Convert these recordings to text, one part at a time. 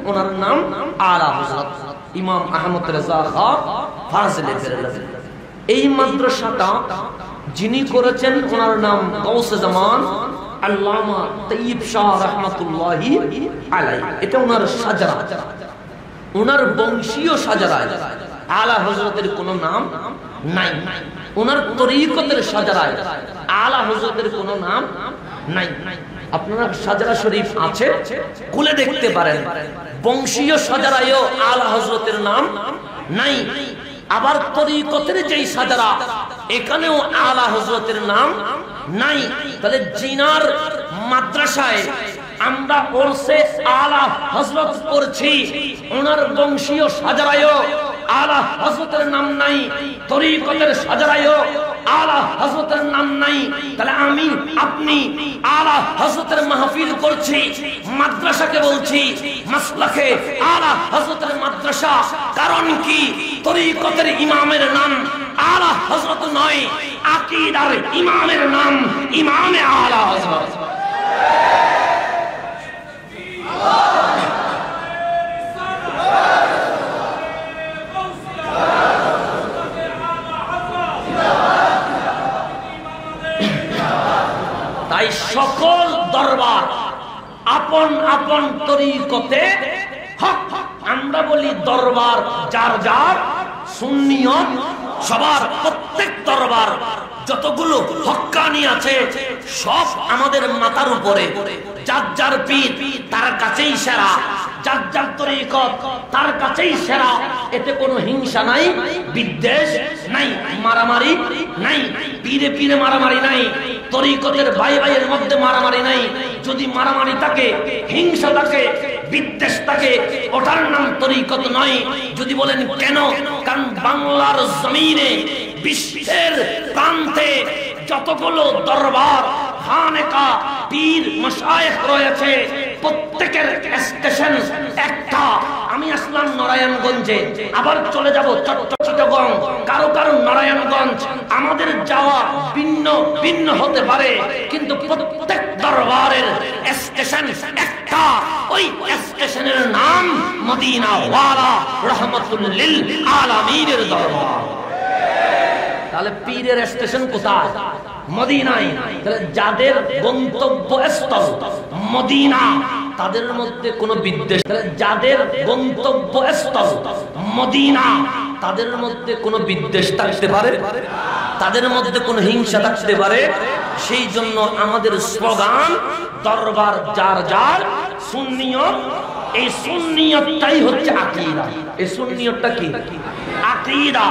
ওনার নাম আলা হযরত ইমাম আহমদ রেজা খান ফাজিলে বেরেলভী। এই মাদ্রাসাটা যিনি করেছেন ওনার নাম গাউসে জামান আল্লামা তাইয়িব শাহ রাহমাতুল্লাহি আলাইহি। এটা ওনার সাজরা, ওনার বংশীয় সাজরায় আলা হযরতের কোনো নাম নাই। ওনার তরিকতের সাজরায় আলা হযরতের কোনো নাম নাই। আপনারা সাজরা শরীফ আছে, খুলে দেখতে পারেন, বংশীয় সাজরায়ও আলা হযরতের নাম নাই। আবার তরিকতের যেই সাজরা, এখানেও আলা হযরতের নাম নাই। তাহলে জিনার মাদ্রাসায় আমরা ওরসে আলা হযরত করছি, ওনার বংশীয় সাজরায়ও আলা হযরতের নাম নাই, তরিকতের সাজরায়ও আলা হযরতের নাম নাই। তাহলে আমি আপনি আলা হযরতের মাহফিল করছি, মাদ্রাসাকে বলছি মাসলাকে আলা হযরতের মাদ্রাসা। কারণ কি? তরিকতের ইমামের নাম আলা হযরত নয়, আকীদার ইমামের নাম ইমামে আলা হযরত। তাই সকল দরবার আপন আপন তরিকতে হক। আমরা বলি দরবার যার যার, সুন্নিয়ত সবার, প্রত্যেক দরবার যতগুলো হক্কানি আছে সব আমাদের মাথার উপরে। যার যার পীর তার কাছেই সেরা, যার যার তরিকত তার কাছেই সেরা। এতে কোনো হিংসা নাই, বিদ্বেষ নাই, মারামারি নাই, পীরে পীরে মারামারি নাই, তরিকতের ভাই ভাইয়ের মধ্যে মারামারি নাই। যদি মারামারি থাকে, হিংসা থাকে, বিদ্বেষ থাকে, ওটার নাম তরিকত নয়। যদি বলেন কেন? কারণ বাংলার জমিনে বিশ্বের প্রান্তে যতগুলো দরবার, খানেকা, পীর, মাশায়েখ রয়েছে, প্রত্যেকের স্টেশন একটা। আমি আসলাম নারায়ণগঞ্জে, আবার চলে যাব চট্টগ্রাম, কারো কারো নারায়ণগঞ্জ। আমাদের যাওয়া ভিন্ন ভিন্ন হতে পারে, কিন্তু প্রত্যেক দরবারের স্টেশন একটা। ওই স্টেশনের নাম মদিনা ওয়ালা রহমাতুল লিল আলামিনের দরবার। তাহলে পীরের স্টেশন কোথায়? মদিনায়। তাহলে যাদের গন্তব্যস্থল মদিনা, তাদের মধ্যে কোনো বিদ্বেষ, যাদের গন্তব্যস্থল মদিনা, তাদের মধ্যে কোনো বিদ্বেষ থাকতে পারে, তাদের মধ্যে কোনো হিংসা থাকতে পারে। সেই জন্য আমাদের স্লোগান দরবার যার যার, সুন্নিয়ত। এই সুন্নিয়তটাই হচ্ছে আকীদা। এই সুন্নিয়তটা কি? আকীদা।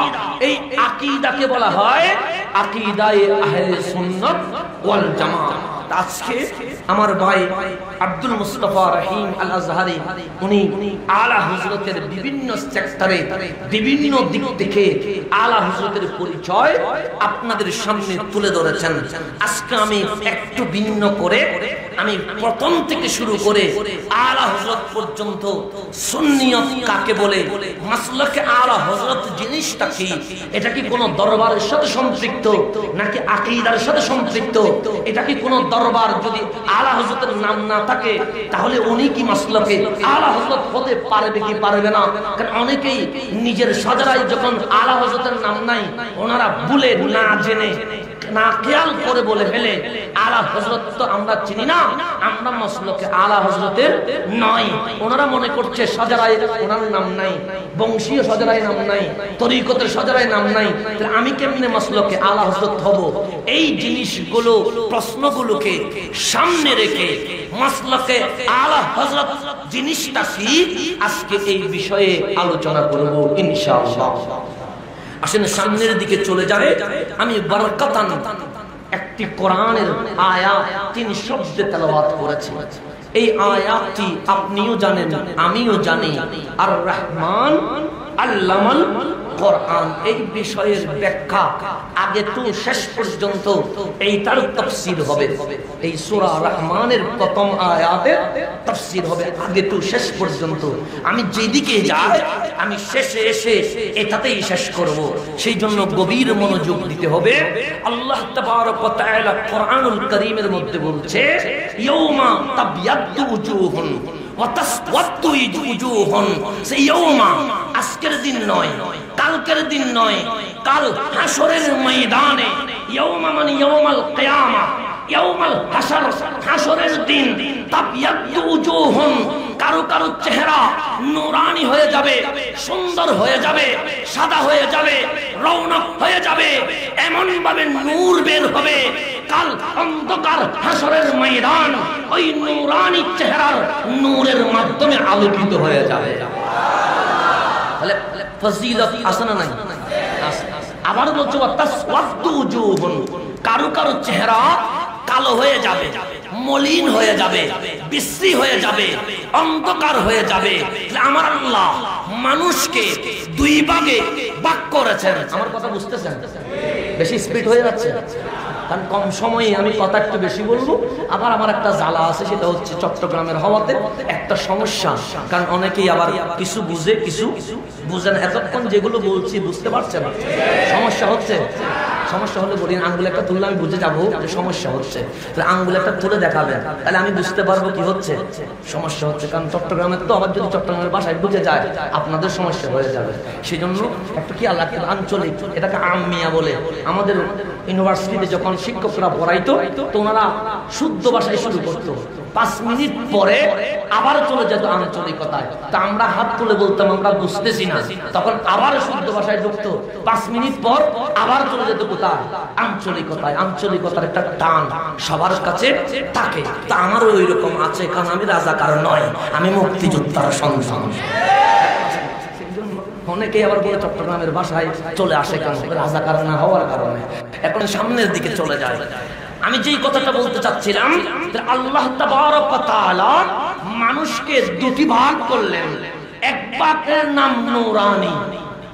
এই আকীদাকে বলা হয় আকীদায়ে আহলে সুন্নাত ওয়াল জামাত। আজকে আমার ভাই আব্দুল মুস্তাফা রহিম আল আজহারি, উনি আলা হযরতের বিভিন্ন সেক্টরে, বিভিন্ন দিক থেকে আলা হযরতের পরিচয় আপনাদের সামনে তুলে ধরেছেন। আজকে আমি একটু ভিন্ন করে, আমি প্রথম থেকে শুরু করে আলা হযরত পর্যন্ত সুন্নিয়ত কাকে বলে, মাসলাকে আলা হযরত জিনিসটা কি, এটা কি কোনো দরবারের সাথে সম্পৃক্ত নাকি আকীদার সাথে সম্পৃক্ত, এটা কি কোনো দরবার যদি আলা হযরতের নাম না থাকে তাহলে উনি কি মাসলাকে আলা হযরত হতে পারবে কি পারবে না? কারণ অনেকেই নিজের সাজরায় যখন আলা হযরতের নাম নাই, ওনারা ভুলে না জেনে না খেয়াল করে বলে ফেলে আলা হযরত তো আমরা চিনি না, আমরা মাসলাকে আলা হযরতের নয়। ওনারা মনে করছে সাজরায় ওনার নাম নাই, বংশীয় সাজরায় নাম নাই, তরিকতের সাজরায় নাম নাই, তাহলে আমি কেমনে মাসলাকে আলা হযরত হব? এই জিনিসগুলো, প্রশ্নগুলোকে সামনে রেখে মাসলাকে আলা হযরত জিনিসটা কি, আজকে এই বিষয়ে আলোচনা করব ইনশাআল্লাহ। আসেন সামনের দিকে চলে যাবে। আমি বারাকাতান একটি কোরআনের আয়াত 3 শব্দে তেলাওয়াত করেছি। এই আয়াতটি আপনিও জানেন, আমিও জানি। আর রহমান আল্লামাল কোরআন, এই বিষয়ের ব্যাখ্যা আগে তো শেষ পর্যন্ত এইটার তাফসীর হবে। এই সূরা রহমানের প্রথম আয়াতের তাফসীর হবে আগে তো শেষ পর্যন্ত। আমি যেদিকে যাই আমি শেষে এসে এটাতেই শেষ করব। সেই জন্য গভীর মনোযোগ দিতে হবে। আল্লাহ তাবারক ওয়া তাআলা কোরআনুল কারীমের মধ্যে বলছে, ইয়াউমা তাবিয়াদ্দু উজুহুন ওয়াতাসওয়াদ্দু উজুহুন, সেই ইয়াউমা আজকের দিন নয়, কালকের দিন নয়, কাল হাসরের ময়দানে। ইয়াউমা মানে ইয়াউমাল কিয়ামা, ইয়াউমাল হাসর, হাসরের দিন। তাবিয়াদ্দু উজুহুন, কারো কারো চেহারা নূরানি হয়ে যাবে, সুন্দর হয়ে যাবে, সাদা হয়ে যাবে, রৌনক হয়ে যাবে, এমন ভাবে নূর বের হবে। কাল অন্ধকার হাসরের ময়দান ওই নূরানি চেহারার নূরের মাধ্যমে আলোকিত হয়ে যাবে। তাহলে ফজিলত আছে না নাই? আবার বলছো তাসওয়াদ্দু উজুহুন, কারো কারো চেহারা কালো হয়ে যাবে, মলিন হয়ে যাবে, বিশ্রী হয়ে যাবে, অন্ধকার হয়ে যাবে। আমার আল্লাহ মানুষকে দুই ভাগে ভাগ করেছেন। আমার কথা বুঝতেছেন? বেশি স্পিড হয়ে যাচ্ছে কারণ কম সময়ে আমি কথা একটু বেশি বলবো। আবার আমার একটা জ্বালা আছে, সেটা হচ্ছে চট্টগ্রামের হওয়াতে একটা সমস্যা, কারণ অনেকেই আবার কিছু বুঝে কিছু বুঝে না। এতক্ষণ যেগুলো বলছি বুঝতে পারছে না, সমস্যা হচ্ছে। সমস্যা হলে বলি আঙ্গুল একটা তুললে আমি বুঝে যাবো যে সমস্যা হচ্ছে, তাহলে আঙ্গুল একটা তুলে দেখাবেন, তাহলে আমি বুঝতে পারবো কি হচ্ছে সমস্যা হচ্ছে। কারণ চট্টগ্রামের তো আবার যদি চট্টগ্রামের ভাষায় বুঝে যায় আপনাদের সমস্যা হয়ে যাবে। সেই জন্য একটু কি আল্লাহ আঞ্চলিক, এটাকে আম্মিয়া বলে। আমাদের ইউনিভার্সিটিতে যখন শিক্ষকরা পড়াইতো তো ওনারা শুদ্ধ ভাষায় শুরু করতো, 5 মিনিট পরে আবার চলে যেত আঞ্চলিকতায়। তা আমরা হাত তুলে বলতাম আমরা বুঝতেছি না, তখন আবার শুদ্ধ ভাষায় ঢুকতো, 5 মিনিট পর আবার চলে যেত কোথায়? আঞ্চলিকতায়। আঞ্চলিকতার একটা টান সবার কাছে থাকে। তা আমারও ওই রকম আছে, কারণ আমি রাজাকার নয়, আমি মুক্তিযোদ্ধার সন্তান। অনেকেই আবার বলে চট্টগ্রামের ভাষায় চলে আসে কেন? রাজাকার না হওয়ার কারণে। এখন সামনের দিকে চলে যায়। আমি যেই কথাটা বলতে চাচ্ছিলাম, আল্লাহ তাবারক ওয়া তাআলা মানুষকে দুটি ভাগ করলেন। এক ভাগের নাম নূরানি,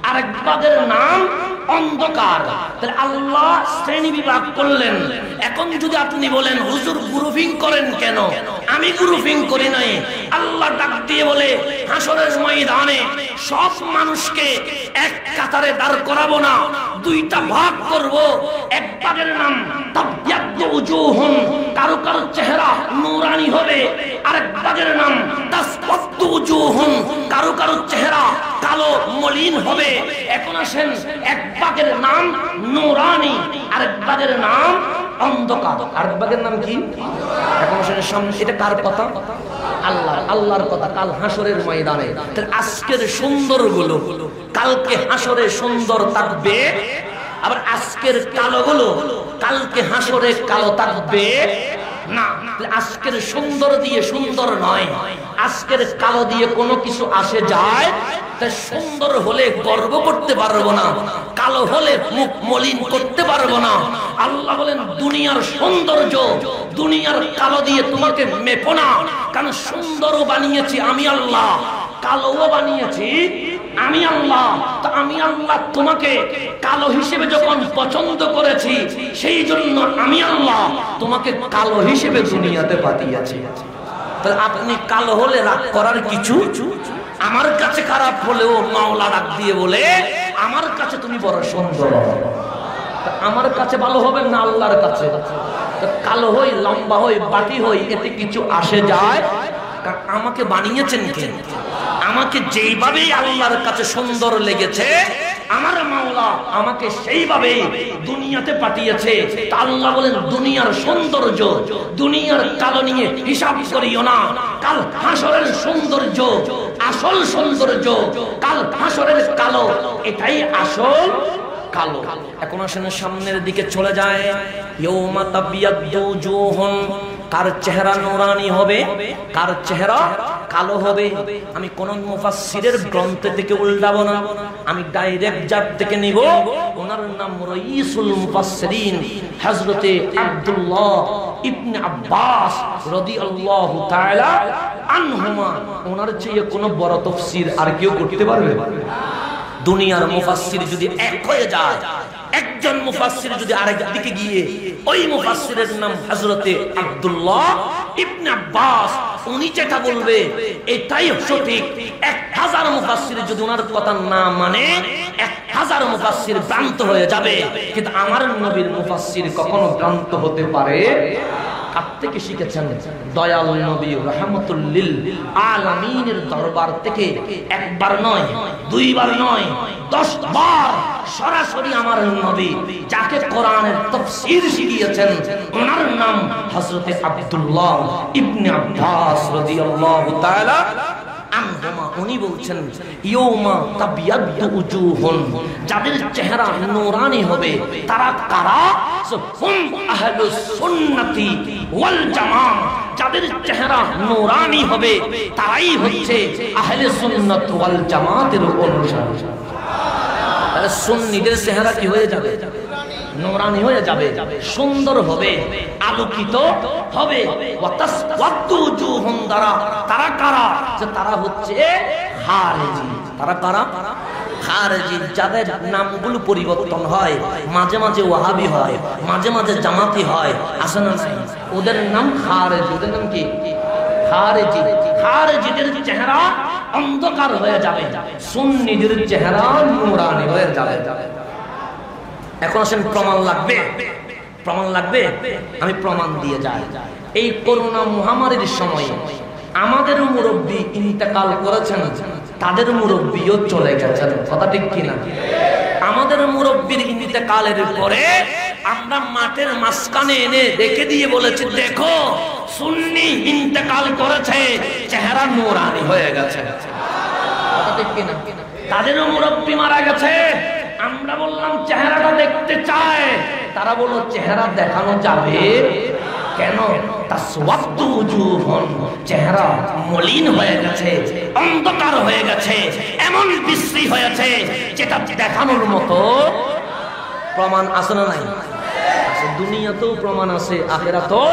আরেক ভাগের নাম অন্ধকার। তাহলে আল্লাহ শ্রেণী বিভাগ করলেন। এখন যদি আপনি বলেন হুজুর গ্রুপিং করেন কেন? আমি গ্রুপিং করি নাই। আল্লাহ ডাক দিয়ে বলে হাসরের ময়দানে সব মানুষকে এক কাতারে দাঁড় করাবো না, দুইটা ভাগ করব। এক ভাগের নাম তাবিয়াদ্দু উজুহুন, কারো কারো চেহারা নূরানি হবে। আরেক ভাগের নাম তাসওয়াদ্দু উজুহুন, কারো কারো চেহারা কালো মলিন হবে। এখন আসেন, এক ভাগের নাম নূরানি, আরেক ভাগের নাম অন্ধকার। আরেক ভাগের নাম কি? এখন আসেন সামনে, এটা কার কথা? আল্লাহ, আল্লাহর কথা। কাল হাসরের ময়দানে আজকের সুন্দর গুলো কালকে হাসরে সুন্দর থাকবে, আবার আজকের কালো গুলো কালকে হাসরে কালো থাকবে না। আজকের সুন্দর দিয়ে সুন্দর নয়, আজকের কালো দিয়ে কোনো কিছু আসে যায়? সুন্দর হলে গর্ব করতে পারবো না, কালো হলে মুখ মলিন করতে পারবো না। আল্লাহ বলেন দুনিয়ার সৌন্দর্য দুনিয়ার কালো দিয়ে তোমাকে মেপো না, কারণ সুন্দরও বানিয়েছি আমি আল্লাহ, কালোও বানিয়েছি আমি আল্লাহ। তো আমি আল্লাহ তোমাকে কালো হিসেবে যখন পছন্দ করেছি, সেই জন্য আমি আল্লাহ তোমাকে কালো হিসেবে দুনিয়াতে পাঠিয়েছি। তাহলে আপনি কালো হলে রাগ করার কিছু, আমার কাছে খারাপ হলেও মাওলা ডাক দিয়ে বলে আমার কাছে তুমি বড় সুন্দর। আমার কাছে ভালো হবে না আল্লাহর কাছে? কালো হই, লম্বা হই, বাটি হই, এতে কিছু আসে যায়? আমাকে বানিয়েছেন কে? আমাকে যেইভাবে আল্লাহর কাছে সুন্দর লেগেছে আমার মাওলা আমাকে সেইভাবে দুনিয়াতে পাঠিয়েছে। তা আল্লাহ বলেন দুনিয়ার সৌন্দর্য দুনিয়ার কালো নিয়ে হিসাব করিও না। কাল হাসরের সৌন্দর্য আসল সৌন্দর্য, কাল হাসরের কালো এটাই আসল কালো। এখন আসেন সামনের দিকে চলে যায়। ইয়াউমা তাবিয়াদ্দু উজুহুন, কার চেহারা নূরানি হবে, কার চেহারা কালো হবে। আমি কোন মুফাসসিরের গ্রন্থ থেকে উল্টাবো না, আমি ডাইরেক্ট যার থেকে নিব ওনার নাম রাইসুল মুফাসসিরিন হযরতে আব্দুল্লাহ ইবনে আব্বাস রাদিয়াল্লাহু তাআলা আনহুমা। ওনার চেয়ে কোনো বড় তাফসীর আর কেউ করতে পারবে? দুনিয়ার মুফাসসির যদি এক হয়ে যায়, একজন মুফাসসির যদি আরেক দিকে গিয়ে ওই মুফাসসিরের নাম হযরতে আব্দুল্লাহ ইবনে আব্বাস, উনি যেটা বলবে এটাই সঠিক। 1000 মুফাসসির যদি ওনার কথা না মানে 1000 মুফাসসির ভ্রান্ত হয়ে যাবে, কিন্তু আমার নবীর মুফাসসির কখনো ভ্রান্ত হতে পারে কার থেকে শিখেছেন? দয়াল নবী রাহমাতুল লিল আলামিনের দরবার থেকে একবার নয়, দুইবার নয়, 10 বার সরাসরি আমার নবী যাকে কোরআনের তাফসীর শিখিয়েছেন ওনার নাম হযরত আব্দুল্লাহ ইবনে আব্বাস রাদিয়াল্লাহু তাআলা আনহুমা। উনি বলছেন ইয়াউমা তাবিয়াদ্দু উজুহুন, যাদের চেহারা নূরানি হবে তারা কারা? হুম আহলুস সুন্নতি ওয়াল জামাআহ, যাদের চেহারা নূরানি হবে তারাই হচ্ছে আহলে সুন্নাত ওয়াল জামাতের অনুসারী। তাহলে সুন্নিদের চেহারা কি হয়ে যাবে? নূরানি হয়ে যাবে, সুন্দর হবে, আলোকিত হবে। ওয়াতাসওয়াদ্দু উজুহুম, তারা কারা? যে তারা হচ্ছে খারেজি। তারা কারা? খারেজি, যাদের নামগুলো পরিবর্তন হয়, মাঝে মাঝে ওয়াহাবি হয়, মাঝে মাঝে জামাতি হয়, আসে না? ওদের নাম খারেজি। ওদের নাম কি? খারেজি। খারেজিদের চেহারা অন্ধকার হয়ে যাবে, সুন্নিদের চেহারা নূরানি হয়ে যাবে। এখন আসেন, প্রমাণ লাগবে? প্রমাণ লাগবে? আমি প্রমাণ দিয়ে যাই। এই করোনা মহামারীর সময় আমাদের মুরব্বী ইন্তেকাল করেছেন, তাদের মুরব্বীও চলে গেছেন, কথা ঠিক কিনা? আমাদের মুরব্বীর ইন্তেকালের পরে আমরা মাঠের মাঝখানে এনে রেখে দিয়ে বলেছি, দেখো সুন্নি ইন্তেকাল করেছে, চেহারা নূরানি হয়ে গেছে, কথা ঠিক কিনা? তাদেরও মুরব্বী মারা গেছে। আমরা বললাম চেহারাটা দেখতে চায়, তারা বলল চেহারা দেখানো যাবে কেন? তাসওয়াদ্দু উজুহুন, চেহারা মলিন হয়ে গেছে, অন্ধকার হয়ে গেছে, এমন বিশ্রী হয়েছে যেটা দেখানোর মতো। প্রমাণ আছে না নাই? দুনিয়াতেও প্রমাণ আছে, আখিরাতেও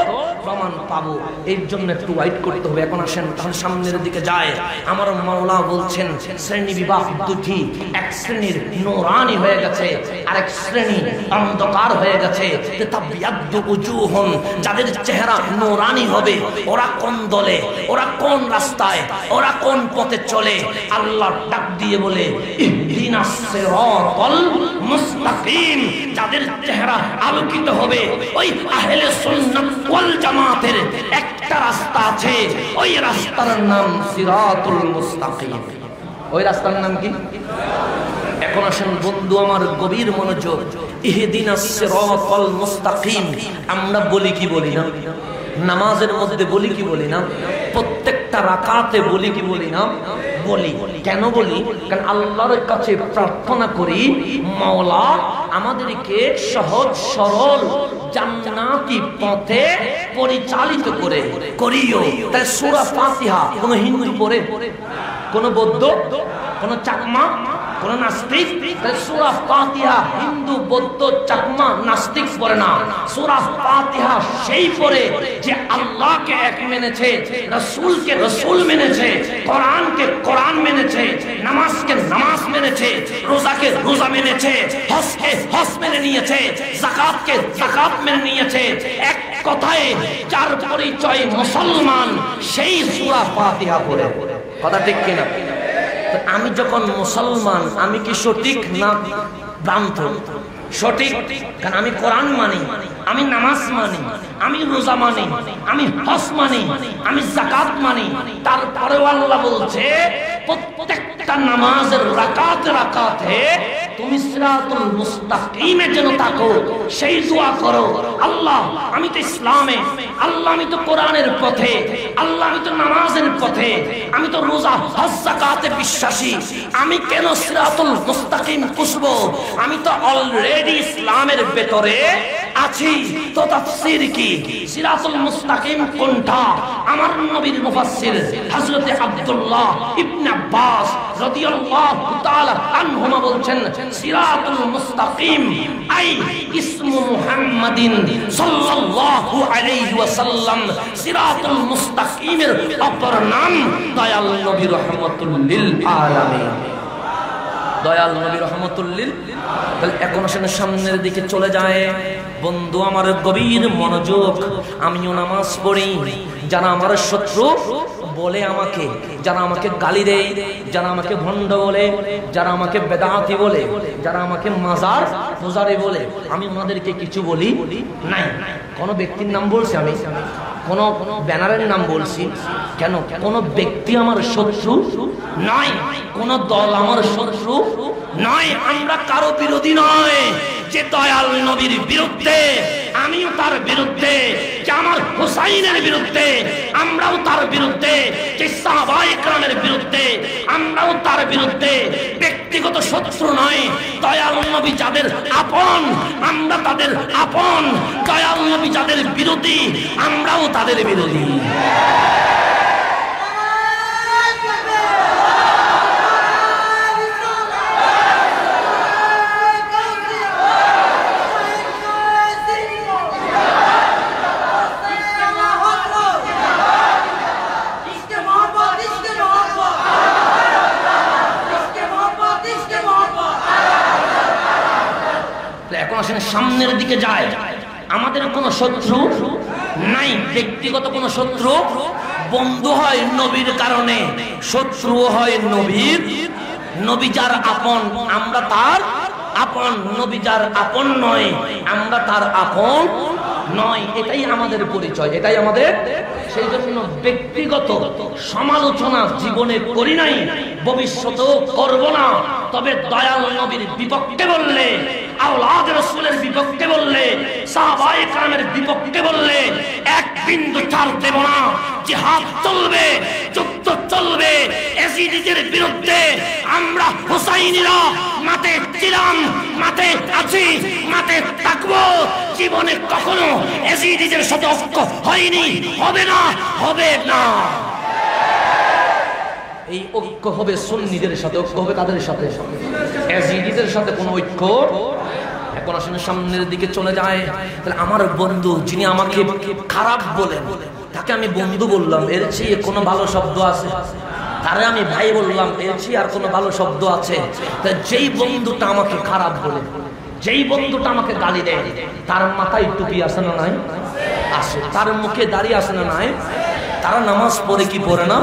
প্রমাণ পাবো। এর জন্য একটু ওয়াইট করতে হবে। এখন আসেন তাহলে সামনের দিকে যায়। আমার মাওলা বলছেন শ্রেণী বিভাগ দুটি, এক শ্রেণীর নূরানি হয়ে গেছে, আরেক শ্রেণী অন্ধকার হয়ে গেছে। তাবিয়াদ্দু উজুহুন, যাদের চেহারা নূরানি হবে ওরা কোন দলে, ওরা কোন রাস্তায়, ওরা কোন পথে চলে? আল্লাহ ডাক দিয়ে বলে ইহদিনাস সিরাতাল মুস্তাকিম, যাদের চেহারা আলোকিত হবে ওই আহলে সুন্নাত ওয়াল জামাতের একটা রাস্তা আছে, ওই রাস্তার নাম সিরাতুল মুস্তাকিম। ওই রাস্তার নাম কি? এখন আসেন বন্ধু আমার, গভীর মনোযোগ। ইহদিনাস সিরাতাল মুস্তাকিম আমরা বলি কি বলি না? নামাজের মধ্যে বলি কি বলি না? প্রত্যেকটা রাকাতে বলি কি বলি না? বলি। কেন বলি? কারণ আল্লাহর কাছে প্রার্থনা করি, মাওলা আমাদেরকে সহজ সরল জান্নাতি পথে পরিচালিত করিও। তাই সূরা ফাতিহা কোন হিন্দু পড়ে, কোন বৌদ্ধ, কোন চাকমা, কোন নাস্তিক? সূরা ফাতিহা হিন্দু, বৌদ্ধ, চাকমা, নাস্তিক পড়ে না। সূরা ফাতিহা সেই পড়ে যে আল্লাহকে এক মেনেছে, রাসূলকে রাসূল মেনেছে, কোরআনকে কোরআন মেনেছে, নামাজকে নামাজ মেনেছে, রোজাকে রোজা মেনেছে, হজকে হজ মেনে নিয়েছে, যাকাতকে যাকাত মেনে নিয়েছে। এক কথায় যার পরিচয় মুসলমান, সেই সূরা ফাতিহা পড়ে, কথা ঠিক কিনা? আমি যখন মুসলমান, আমি কি সঠিক না ভ্রান্ত? সঠিক, কারণ আমি কোরআন মানি, আমি নামাজ মানি, আমি রোজা মানি, আমি হজ মানি, আমি যাকাত মানি। তারপরেও আল্লাহ বলছে প্রত্যেকটা নামাজের রাকাতে তুমি সিরাতুল মুস্তাকিমে যেন থাকো, সেই দোয়া করো। আল্লাহ আমি তো ইসলামে, আল্লাহ আমি তো কোরআনের পথে, আল্লাহ আমি তো নামাজের পথে, আমি তো রোজা হজ যাকাতে বিশ্বাসী, আমি কেন সিরাতুল মুস্তাকিম খুঁজবো? আমি তো অলরেডি ইসলামের ভেতরে আছি। তো তাফসীর কি? সিরাতুল মুস্তাকিম কোনটা? আমার নবীর মুফাসসির হযরত আব্দুল্লাহ ইবনে আব্বাস রাদিয়াল্লাহু তাআলা আনহুমা বলছেন সিরাতুল মুস্তাকিম আই ইসমু মুহাম্মাদিন সাল্লাল্লাহু আলাইহি ওয়াসাল্লাম। সিরাতুল মুস্তাকিমের অপর নাম দয়াল নবী রাহমাতুল লিল আলামিন। দয়াল নবী রাহমাতুল লিল। তাহলে এখন আসেন সামনের দিকে চলে যায়। বন্ধু আমার গভীর মনোযোগ। আমিও নামাজ পড়ি, যারা আমার শত্রু বলে আমাকে, যারা আমাকে গালি দেয়, যারা আমাকে ভণ্ড বলে, যারা আমাকে বেদাতি বলে, যারা আমাকে মাজার পূজারি বলে, আমি ওনাদেরকে কিছু বলি নাই। কোনো ব্যক্তির নাম বলছি আমি, কোনো ব্যানারের নাম বলছি কেন? কোনো ব্যক্তি আমার শত্রু নয়, কোনো দল আমার শত্রু নয়, আমরা কারো বিরোধী নয়। যে দয়াল নবীর বিরুদ্ধে আমিও তার বিরুদ্ধে, যে আমার হুসাইনের বিরুদ্ধে আমরাও তার বিরুদ্ধে, যে সাহাবায়ে কেরামের বিরুদ্ধে আমরাও তার বিরুদ্ধে। ব্যক্তিগত শত্রু নয়, দয়াল নবী যাদের আপন আমরা তাদের আপন, দয়াল নবী যাদের বিরোধী আমরাও তাদের বিরোধী। এখন আসেন সামনের দিকে যায়। আমাদের কোনো শত্রু নাই, ব্যক্তিগত কোনো শত্রু। বন্ধু হয় নবীর কারণে, শত্রু হয় নবীর। নবী যার আপন আমরা তার আপন, নবী যার আপন নয় আমরা তার আপন নয়। এটাই আমাদের পরিচয়, এটাই আমাদের। সেই জন্য ব্যক্তিগত সমালোচনা জীবনে করি নাই, ভবিষ্যতেও করব না। তবে দয়াল নবীর বিপক্ষে বললে, আওলাদ রাসূলের বিপক্ষে বললে, সাহাবায়ে কেরামের বিপক্ষে বললে এক বিন্দু ছাড় দেব না। জিহাদ চলবে, যুদ্ধ চলবে। এজিদের বিরুদ্ধে আমরা হুসাইনিরা মাঠে ছিলাম, মাঠে আছি, মাঠে থাকবো। জীবনে কখনো এজিদের সাথে ঐক্য হয়নি, হবে না, হবে না। এই ঐক্য হবে সুন্নিদের সাথে, ঐক্য হবে কাদের সাথে? এজিদের সাথে কোনো ঐক্য। এখন আসলে সামনের দিকে চলে যায়। তাহলে আমার বন্ধু যিনি আমাকে খারাপ বলেন তাকে আমি বন্ধু বললাম, এর চেয়ে কোনো ভালো শব্দ আছে? তারে আমি ভাই বললাম, এর চেয়ে আর কোনো ভালো শব্দ আছে? যেই বন্ধুটা আমাকে খারাপ বলে, যেই বন্ধুটা আমাকে গালি দেয়, তার মাথায় টুপি আছে না নাই? আছে। তার মুখে দাড়ি আছে না নাই? তারা নামাজ পড়ে কি পড়ে না?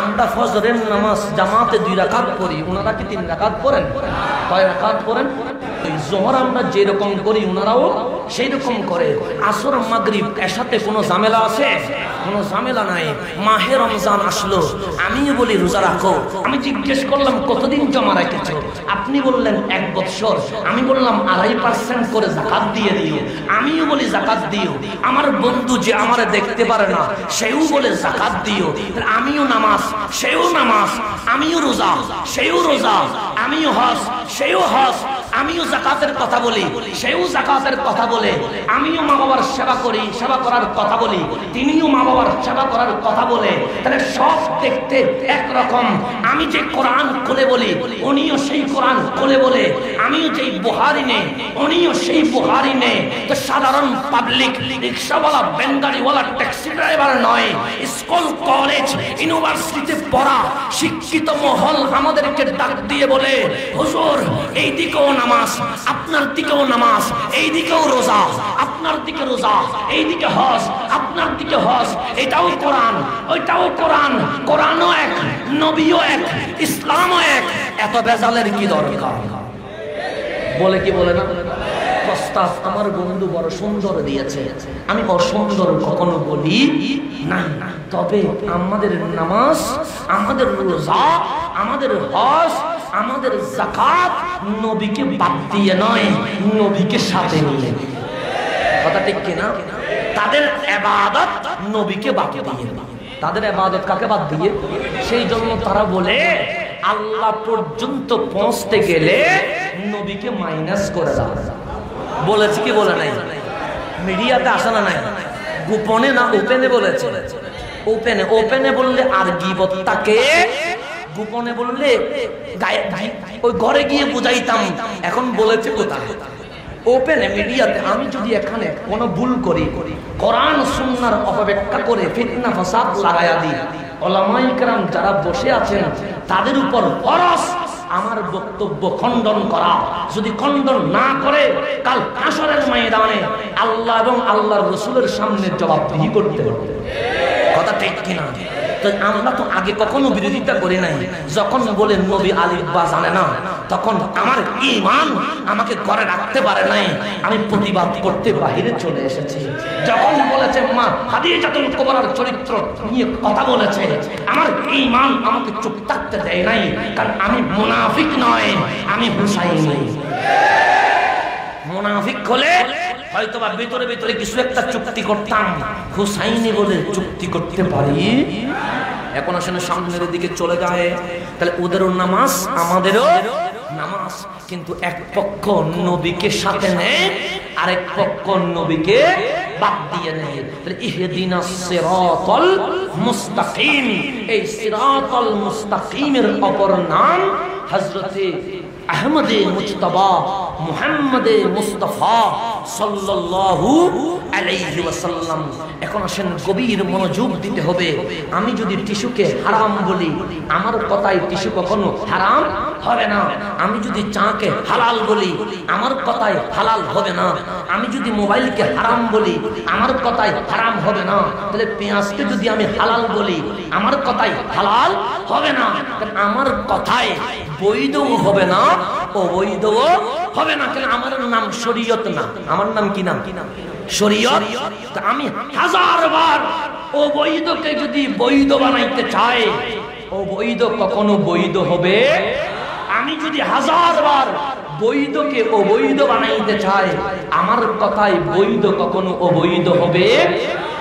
আমরা ফজরের নামাজ জামাতে 2 রাকাত পড়ি, ওনারা কি 3 রাকাত পড়েন? কয় রাকাত পড়েন? জোহর আমরা যেরকম করি ওনারাও সেই রকম করে। আসর মাগরিব এর কোনো ঝামেলা আছে? কোনো ঝামেলা নাই। মাহে রমজান আসলো, আমিও বলি রোজা রাখো। আমি জিজ্ঞেস করলাম কতদিন জমা রেখেছো? আপনি বললেন 1 বছর। আমি বললাম 2.5% করে যাকাত দিয়ে দিও। আমিও বলি যাকাত দিও। আমার বন্ধু যে আমারে দেখতে পারে না সেও বলে যাকাত দিও। আমিও নামাজ, সেও নামাজ। আমিও রোজা, সেও রোজা। আমিও হজ, সেও হজ। আমিও যাকাতের কথা বলি, সেও যাকাতের কথা বলে। আমিও মা বাবার সেবা করি, সেবা করার কথা বলি, তিনিও মা বাবার সেবা করার কথা বলে। তাহলে সব দেখতে একরকম। আমি যে কোরআন খুলে বলি উনিও সেই কোরআন খুলে বলে। আমিও যেই বুখারী নেই উনিও সেই বুখারী নেই। তো সাধারণ পাবলিক, রিক্সাওয়ালা, বেঙ্গালিওয়ালা, ট্যাক্সি ড্রাইভার নয়, স্কুল কলেজ ইউনিভার্সিটিতে পড়া শিক্ষিত মহল আমাদেরকে ডাক দিয়ে বলে, হুজুর এই দিকেও নামাজ, আপনার দিকেও নামাজ, এই দিকেও রোজা, আপনার দিকে রোজা, এই দিকে হজ, আপনার দিকে হজ। এটাও কোরআন, ওইটাও কোরআন। কোরআনও এক, নবীও এক, ইসলামও এক। এত বেজালের কি দরকার? বলে কি বলে না? প্রস্তাব আমার বন্ধু বড় সুন্দর দিয়েছে, আমি অসুন্দর কখনো বলি নাই। তবে আমাদের নামাজ, আমাদের রোজা, আমাদের হজ, আমাদের যাকাত নবীকে বাদ দিয়ে নয়, নবীকে সাথে নিয়ে। কথা ঠিক কিনা? তাদের ইবাদত নবীকে বাদ দিয়ে, তাদের ইবাদত কাকে বাদ দিয়ে? সেই জন্য তারা বলে আল্লাহ পর্যন্ত পৌঁছতে গেলে নবীকে মাইনাস করে দাও। বলেছে কি বলে নাই? মিডিয়াতে আসে না নাই? গোপনে না ওপেনে বলেছে? ওপেনে। ওপেনে বললে আর গীবতটাকে, গোপনে বললে ওই ঘরে গিয়ে বুঝাইতাম। এখন বলেছে কোথায়? ওপেনে, মিডিয়াতে। আমি যদি এখানে কোনো ভুল করি, কোরআন সুন্নাহর অপব্যাখ্যা করে ফিতনা ফাসাদ লাগায়া দিই, উলামায়ে কেরাম যারা বসে আছেন তাদের উপর ফরজ আমার বক্তব্য খণ্ডন করা। যদি খণ্ডন না করে কাল হাশরের ময়দানে আল্লাহ এবং আল্লাহর রাসূলের সামনে জবাবদিহি করতে হবে। কথা ঠিক কিনা? তো আমরা তো আগে কখনো বিরোধিতা করি নাই। যখন বলে নবী আলিফ বা জানে না, তখন আমার ঈমান আমাকে ঘরে রাখতে পারে নাই, আমি প্রতিবাদ করতে বাহিরে চলে এসেছি। যখন বলেছে মা খাদিজাতুল কুবরার চরিত্র নিয়ে কথা বলেছে, আমার ঈমান আমাকে চুপ থাকতে দেয় নাই, কারণ আমি মুনাফিক নয়, আমি হুসাইনি। মুনাফিক হলে হয়তোবা ভিতরে ভিতরে কিছু একটা চুক্তি করতাম, হুসাইনি বলে চুক্তি করতে পারি। এখন আসলে সামনের দিকে চলে যায়, তাহলে ওদেরও নামাজ আমাদেরও নামাজ, কিন্তু এক পক্ষ নবীকে সাথে নেয়, আরেক পক্ষ নবীকে বাদ দিয়ে নেয়। তাহলে ইহদিনাস সিরাতাল মুস্তাকিম, এই সিরাতাল মুস্তাকিমের অপর নাম হযরতে আহমদে মুজতবা মুহাম্মদে মুস্তাফা সাল্লাল্লাহু আলাইহি ওয়াসাল্লাম। এখন আসেন গভীর মনোযোগ দিতে হবে। আমি যদি টিস্যুকে হারাম বলি, আমার কথায় টিস্যু কখনো হারাম হবে না। আমি যদি চাকে হালাল বলি, আমার কথায় হালাল হবে না। আমি যদি মোবাইলকে হারাম বলি, আমার কথায় হারাম হবে না। তাহলে পেঁয়াজকে যদি আমি হালাল বলি, আমার কথায় হালাল হবে না। আমার কথায় বৈধও হবে না, অবৈধও হবে না। কেন? আমার নাম শরীয়ত না, আমার নাম কি নাম? শরীয়ত। আমি হাজারবার অবৈধকে যদি বৈধ বানাইতে চাই, অবৈধ কখনো বৈধ হবে। আমি যদি হাজারবার বৈধকে অবৈধ বানাইতে চাই, আমার কথায় বৈধ কখনো অবৈধ হবে।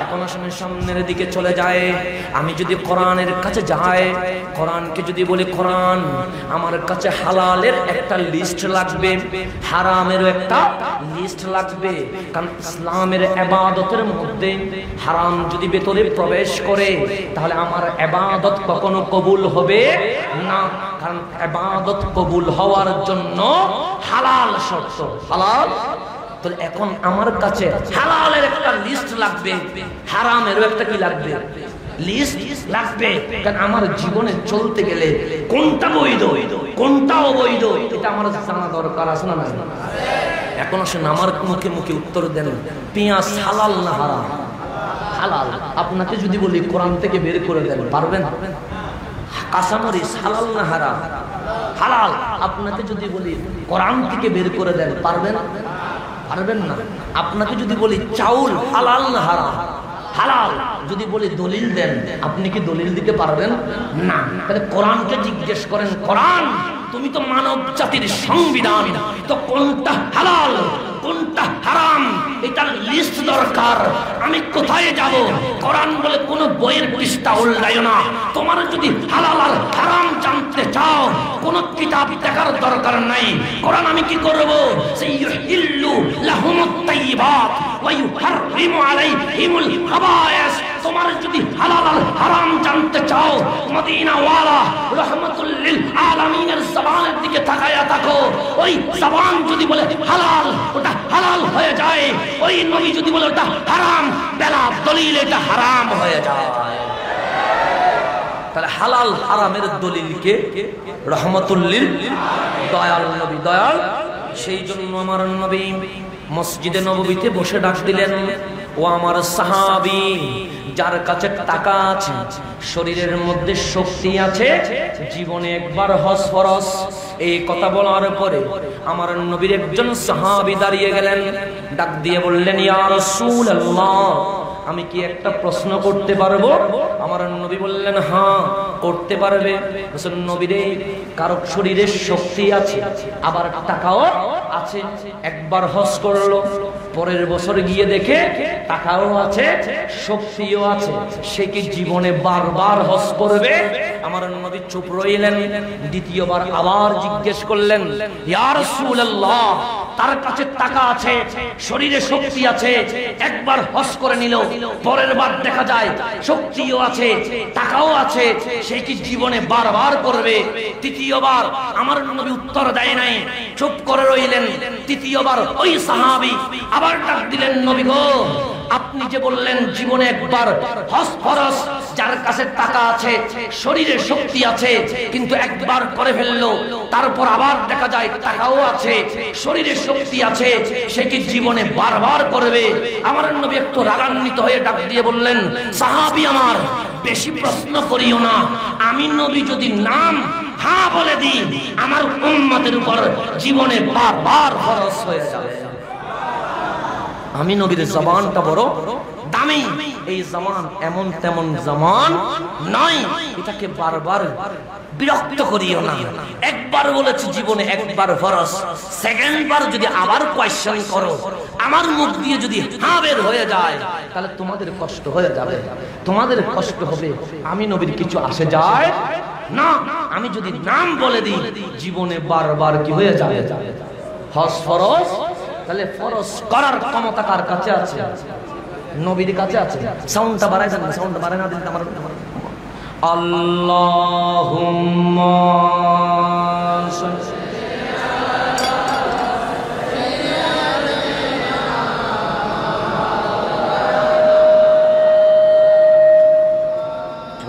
এখন আসলে সামনের দিকে চলে যায়। আমি যদি কোরআনের কাছে যাই, কোরআনকে যদি বলি কোরআন আমার কাছে হালালের একটা লিস্ট লাগবে, হারামেরও একটা লিস্ট লাগবে। কারণ ইসলামের ইবাদতের মধ্যে হারাম যদি ভেতরে প্রবেশ করে, তাহলে আমার ইবাদত কখনো কবুল হবে না। কারণ ইবাদত কবুল হওয়ার জন্য হালাল শর্ত, হালাল। তো এখন আমার কাছে হালালের একটা লিস্ট লাগবে, হারামেরও একটা কি লাগবে? লিস্ট লাগবে। কারণ আমার জীবনে চলতে গেলে কোনটা বৈধ কোনটা অবৈধ এটা আমার জানা দরকার আছে না? এখন আসেন আমার মুখে মুখে উত্তর দেন, পেঁয়াজ হালাল না হারাম? হালাল। আপনাকে যদি বলি কোরআন থেকে বের করে দেন, পারবেন? কাঁচামরিচ হালাল না হারাম? হালাল। আপনাকে যদি বলি কোরআন থেকে বের করে দেন, পারবেন? পারবেন না। আপনাকে যদি বলি চাউল হালাল না হারাম? হালাল। যদি বলি দলিল দেন, আপনি কি দলিল দিতে পারবেন না? তাহলে কোরআনকে জিজ্ঞেস করেন, কোরআন তুমি তো মানব জাতির সংবিধান, তো কোনটা হালাল কোনটা হারাম এটার লিস্ট দরকার। আমি কোথায় যাব? কোরআন বলে কোন বইয়ের পৃষ্ঠা উল্টাইও না। তোমার যদি হালাল আর হারাম জানতে চাও, কোন কিতাব দেখার দরকার নাই। কোরআন আমি কি করব? সাইয়ুহিল্লু লাহুমুত তাইয়্যিবাত ওয়া ইউহাররিমু আলাইহিমুল খাবায়েস। তোমার যদি হালাল আর হারাম জানতে চাও, মদিনা ওয়ালা রাহমাতুল লিল আলামিনের জবানের দিকে তাকায়া থাকো। ওই জবান যদি বলে হালাল, ওটা হালাল হয়ে যায়। ওই নবী যদি বলে ওটা হারাম, বেলা দলিল এটা হারাম হয়ে যায়। তাহলে হালাল হারামের দলিল কে? রাহমাতুল লিল, দয়াল নবী, দয়াল। সেই জন্য আমার নবী মসজিদে নববীতে বসে ডাক দিলেন, ও আমার সাহাবী, যার কাছে টাকা আছে, শরীরের মধ্যে শক্তি আছে, জীবনে একবার হজ ফরজ। এই কথা বলার পরে আমার নবীর একজন সাহাবী দাঁড়িয়ে গেলেন, ডাক দিয়ে বললেন, ইয়া রাসূলুল্লাহ, আমি কি একটা প্রশ্ন করতে পারবো? আমার নবী বললেন, হ্যাঁ করতে পারবে। নবীরে, কারো শরীরে শক্তি আছে, আবার টাকাও আছে, একবার হজ করলো, পরের বছর গিয়ে দেখে টাকাও আছে শক্তিও আছে, সে কি জীবনে বারবার হজ করবে? আমার নবী চুপ রইলেন। দ্বিতীয়বার আবার জিজ্ঞেস করলেন, ইয়া রাসূলুল্লাহ, তার কাছে টাকা আছে, শরীরে শক্তি আছে, একবার হজ করে নিল, পরের বার দেখা যায় শক্তিও আছে টাকাও আছে, সে কি জীবনে বারবার করবে? তৃতীয়বার আমার নবী উত্তর দেয় নাই, চুপ করে রইলেন। তৃতীয়বার ওই সাহাবী আবার ডাক দিলেন, নবী গো, আপনি যে বললেন জীবনে একবার হজ ফরজ, যার কাছে টাকা আছে, শরীরে শক্তি আছে, কিন্তু একবার করে ফেললো, তারপর আবার দেখা যায় টাকাও আছে, শরীরে শক্তি আছে, সে কি জীবনে বারবার করবে? আমার নবী একটু রাগান্বিত হয়ে ডাক দিয়ে বললেন, সাহাবী আমার, বেশি প্রশ্ন করিও না, আমি নবী যদি নাম হ্যাঁ বলে দিই, আমার উম্মতের উপর জীবনে বারবার ফরজ হয়ে যাবে। আমি নবীর জবানটা বড় দামি, এই জবান এমন তেমন জবান নয়, এটাকে বারবার বিরক্ত করিও না। একবার বলেছি জীবনে একবার ফরজ, সেকেন্ড বার যদি আবার কোয়েশ্চেন করো, আমার মুখ দিয়ে যদি হ্যাঁ বের হয়ে যায়, তাহলে তোমাদের কষ্ট হয়ে যাবে, তোমাদের কষ্ট হবে। আমি নবীর কিছু আসে যায় না, আমি যদি নাম বলে দিই জীবনে বারবার কি হয়ে যাবে? হজ ফরজ, তাহলে ফরজ করার ক্ষমতা কার কাছে আছে? নবীর কাছে আছে। সাউন্ডটা বাড়ায় দেন, সাউন্ডটা বাড়ায় না দিন আমার আল্লাহুম্মা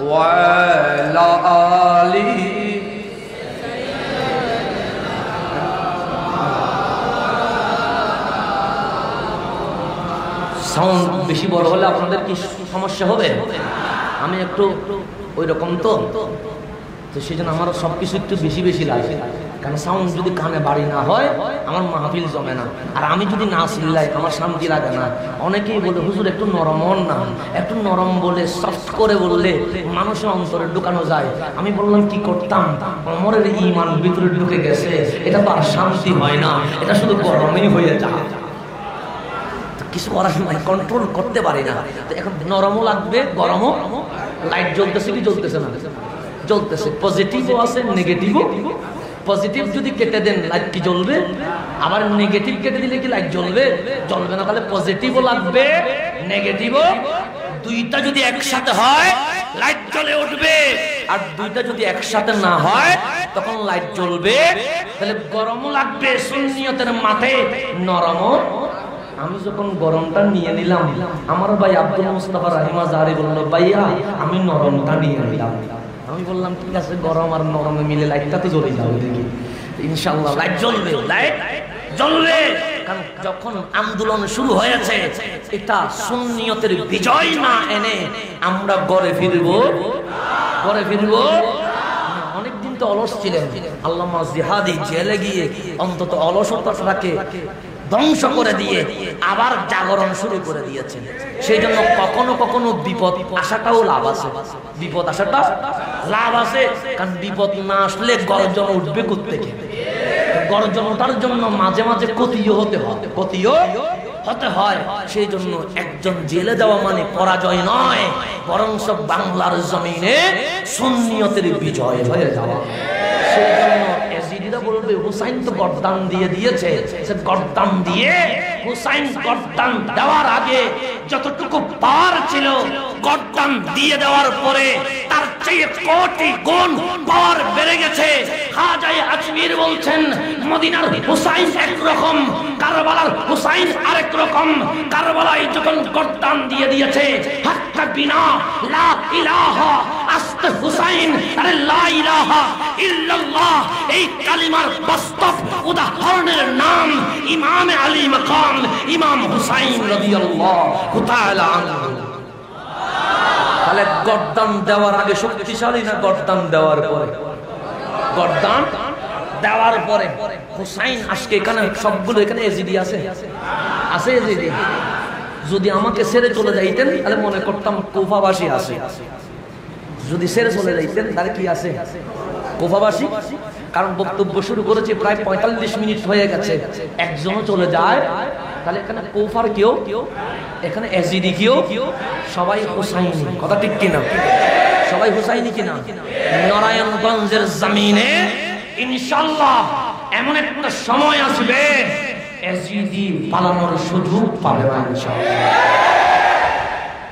ওয়া আলা আলিহি। সাউন্ড বেশি বড় হলে আপনাদের কি সমস্যা হবে? আমি একটু ওই রকম তো সেই জন্য আমার সবকিছু একটু বেশি বেশি লাগে, কারণ সাউন্ড যদি কানে বাড়ি না হয় আমার মাহফিল জমে না, আর আমি যদি না চিল্লাই আমার শান্তি লাগে না। অনেকেই বলে হুজুর একটু নরম না, একটু নরম বলে সফট করে বললে মানুষের অন্তরে ঢুকানো যায়। আমি বললাম কি করতাম, অমরের ঈমান ভিতরে ঢুকে গেছে, এটা তো আর শান্তি হয় না, এটা শুধু গরমই হয়ে যায়, কিছু করার সময় কন্ট্রোল করতে পারি না। তো এখন নরমও লাগবে, গরমও। লাইট জ্বলতেছে কি জ্বলতেছে না? জ্বলতেছে। পজিটিভও আছে, নেগেটিভও। পজিটিভ যদি কেটে দেন লাইট কি জ্বলবে, আবার নেগেটিভ কেটে দিলে কি লাইট জ্বলবে? জ্বলবে না। তাহলে পজিটিভও লাগবে, নেগেটিভও। দুইটা যদি একসাথে হয় লাইট জ্বলে উঠবে, আর দুইটা যদি একসাথে না হয় তখন লাইট জ্বলবে। তাহলে গরমও লাগবে সুন্নিয়তের মাঠে, নরমও। আমি যখন গরমটা নিয়ে নিলাম, আমার ভাই আব্দুল মুস্তাফা রাহিমা জারি বলল, ভাইয়া আমি নরমটা নিয়ে নিলাম। আমি বললাম ঠিক আছে, গরম আর নরমে মিলে লাইটটা তো জ্বলে যাবে, দেখি ইনশাআল্লাহ লাইট জ্বলবে, লাইট জ্বলবে। কারণ যখন আন্দোলন শুরু হয়েছে, এটা সুন্নিয়তের বিজয় না এনে আমরা ঘরে ফিরবো, ঘরে ফিরবো। অনেকদিন তো অলস ছিলেন, আল্লামা জিহাদি জেলে গিয়ে অন্তত অলসতাটাকে ধ্বংস করে দিয়ে আবার জাগরণ শুরু করে দিয়েছেন। সেই জন্য কখনো কখনো বিপদ আসাটাও লাভ আছে, বিপদ আসাটা লাভ আছে। কারণ বিপদ না আসলে গর্জন উঠবে কোত্থেকে? গর্জন ওঠার জন্য মাঝে মাঝে ক্ষতিও হতে হয়, ক্ষতিও হতে হয়। সেই জন্য একজন জেলে যাওয়া মানে পরাজয় নয়, বরং সব বাংলার জমিনে সুন্নিয়তের বিজয় হয়ে যাওয়া। সেই জন্য এজিদিরা বলবে হুসাইন তো গর্দান দিয়ে দিয়েছে, সে গর্দান দিয়ে হুসাইন গর্দান দেওয়ার আগে যতটুকু পাওয়ার ছিল, গর্দান দিয়ে দেওয়ার পরে তার চেয়ে কোটি গুণ পাওয়ার বেড়ে গেছে। খাজা আজমির বলছেন মদিনার হুসাইন একরকম, কারবালার হুসাইন আরেক রকম। কারবালায় যখন গর্দান দিয়ে দিয়েছে, হাক্কা বিনা লা ইলাহা আস্তে হুসাইন, আরে লা ইলাহা ইল্লাল্লাহ, এই কালিমার বাস্তব উদাহরণের নাম ইমাম আলী মাকাম ইমাম হুসাইন রাদিয়াল্লাহু তাআলা আনহু। তাহলে গর্দান দেওয়ার আগে শক্তিশালী না গর্দান দেওয়ার পরে? গর্দান দেওয়ার পরে। হুসাইন আজকে এখানে সবগুলো এখানে এজিডি আছে, আছে এজিডি। যদি আমাকে ছেড়ে চলে যাইতেন তাহলে মনে করতাম কুফাবাসী আছে, যদি ছেড়ে চলে যাইতেন তাহলে কি আছে? কুফাবাসী। কারণ বক্তব্য শুরু করেছে প্রায় 45 মিনিট হয়ে গেছে, একজনও চলে যায়, তাহলে এখানে কুফার কেউ, এখানে এজিডি কেউ, সবাই হুসাইনি। কথা ঠিক কিনা? সবাই হুসাইনি কিনা? নারায়ণগঞ্জের জমিনে ইনশাআল্লাহ এমন একটা সময় আসবে এজিদি পালানোর সুযোগ পাবে না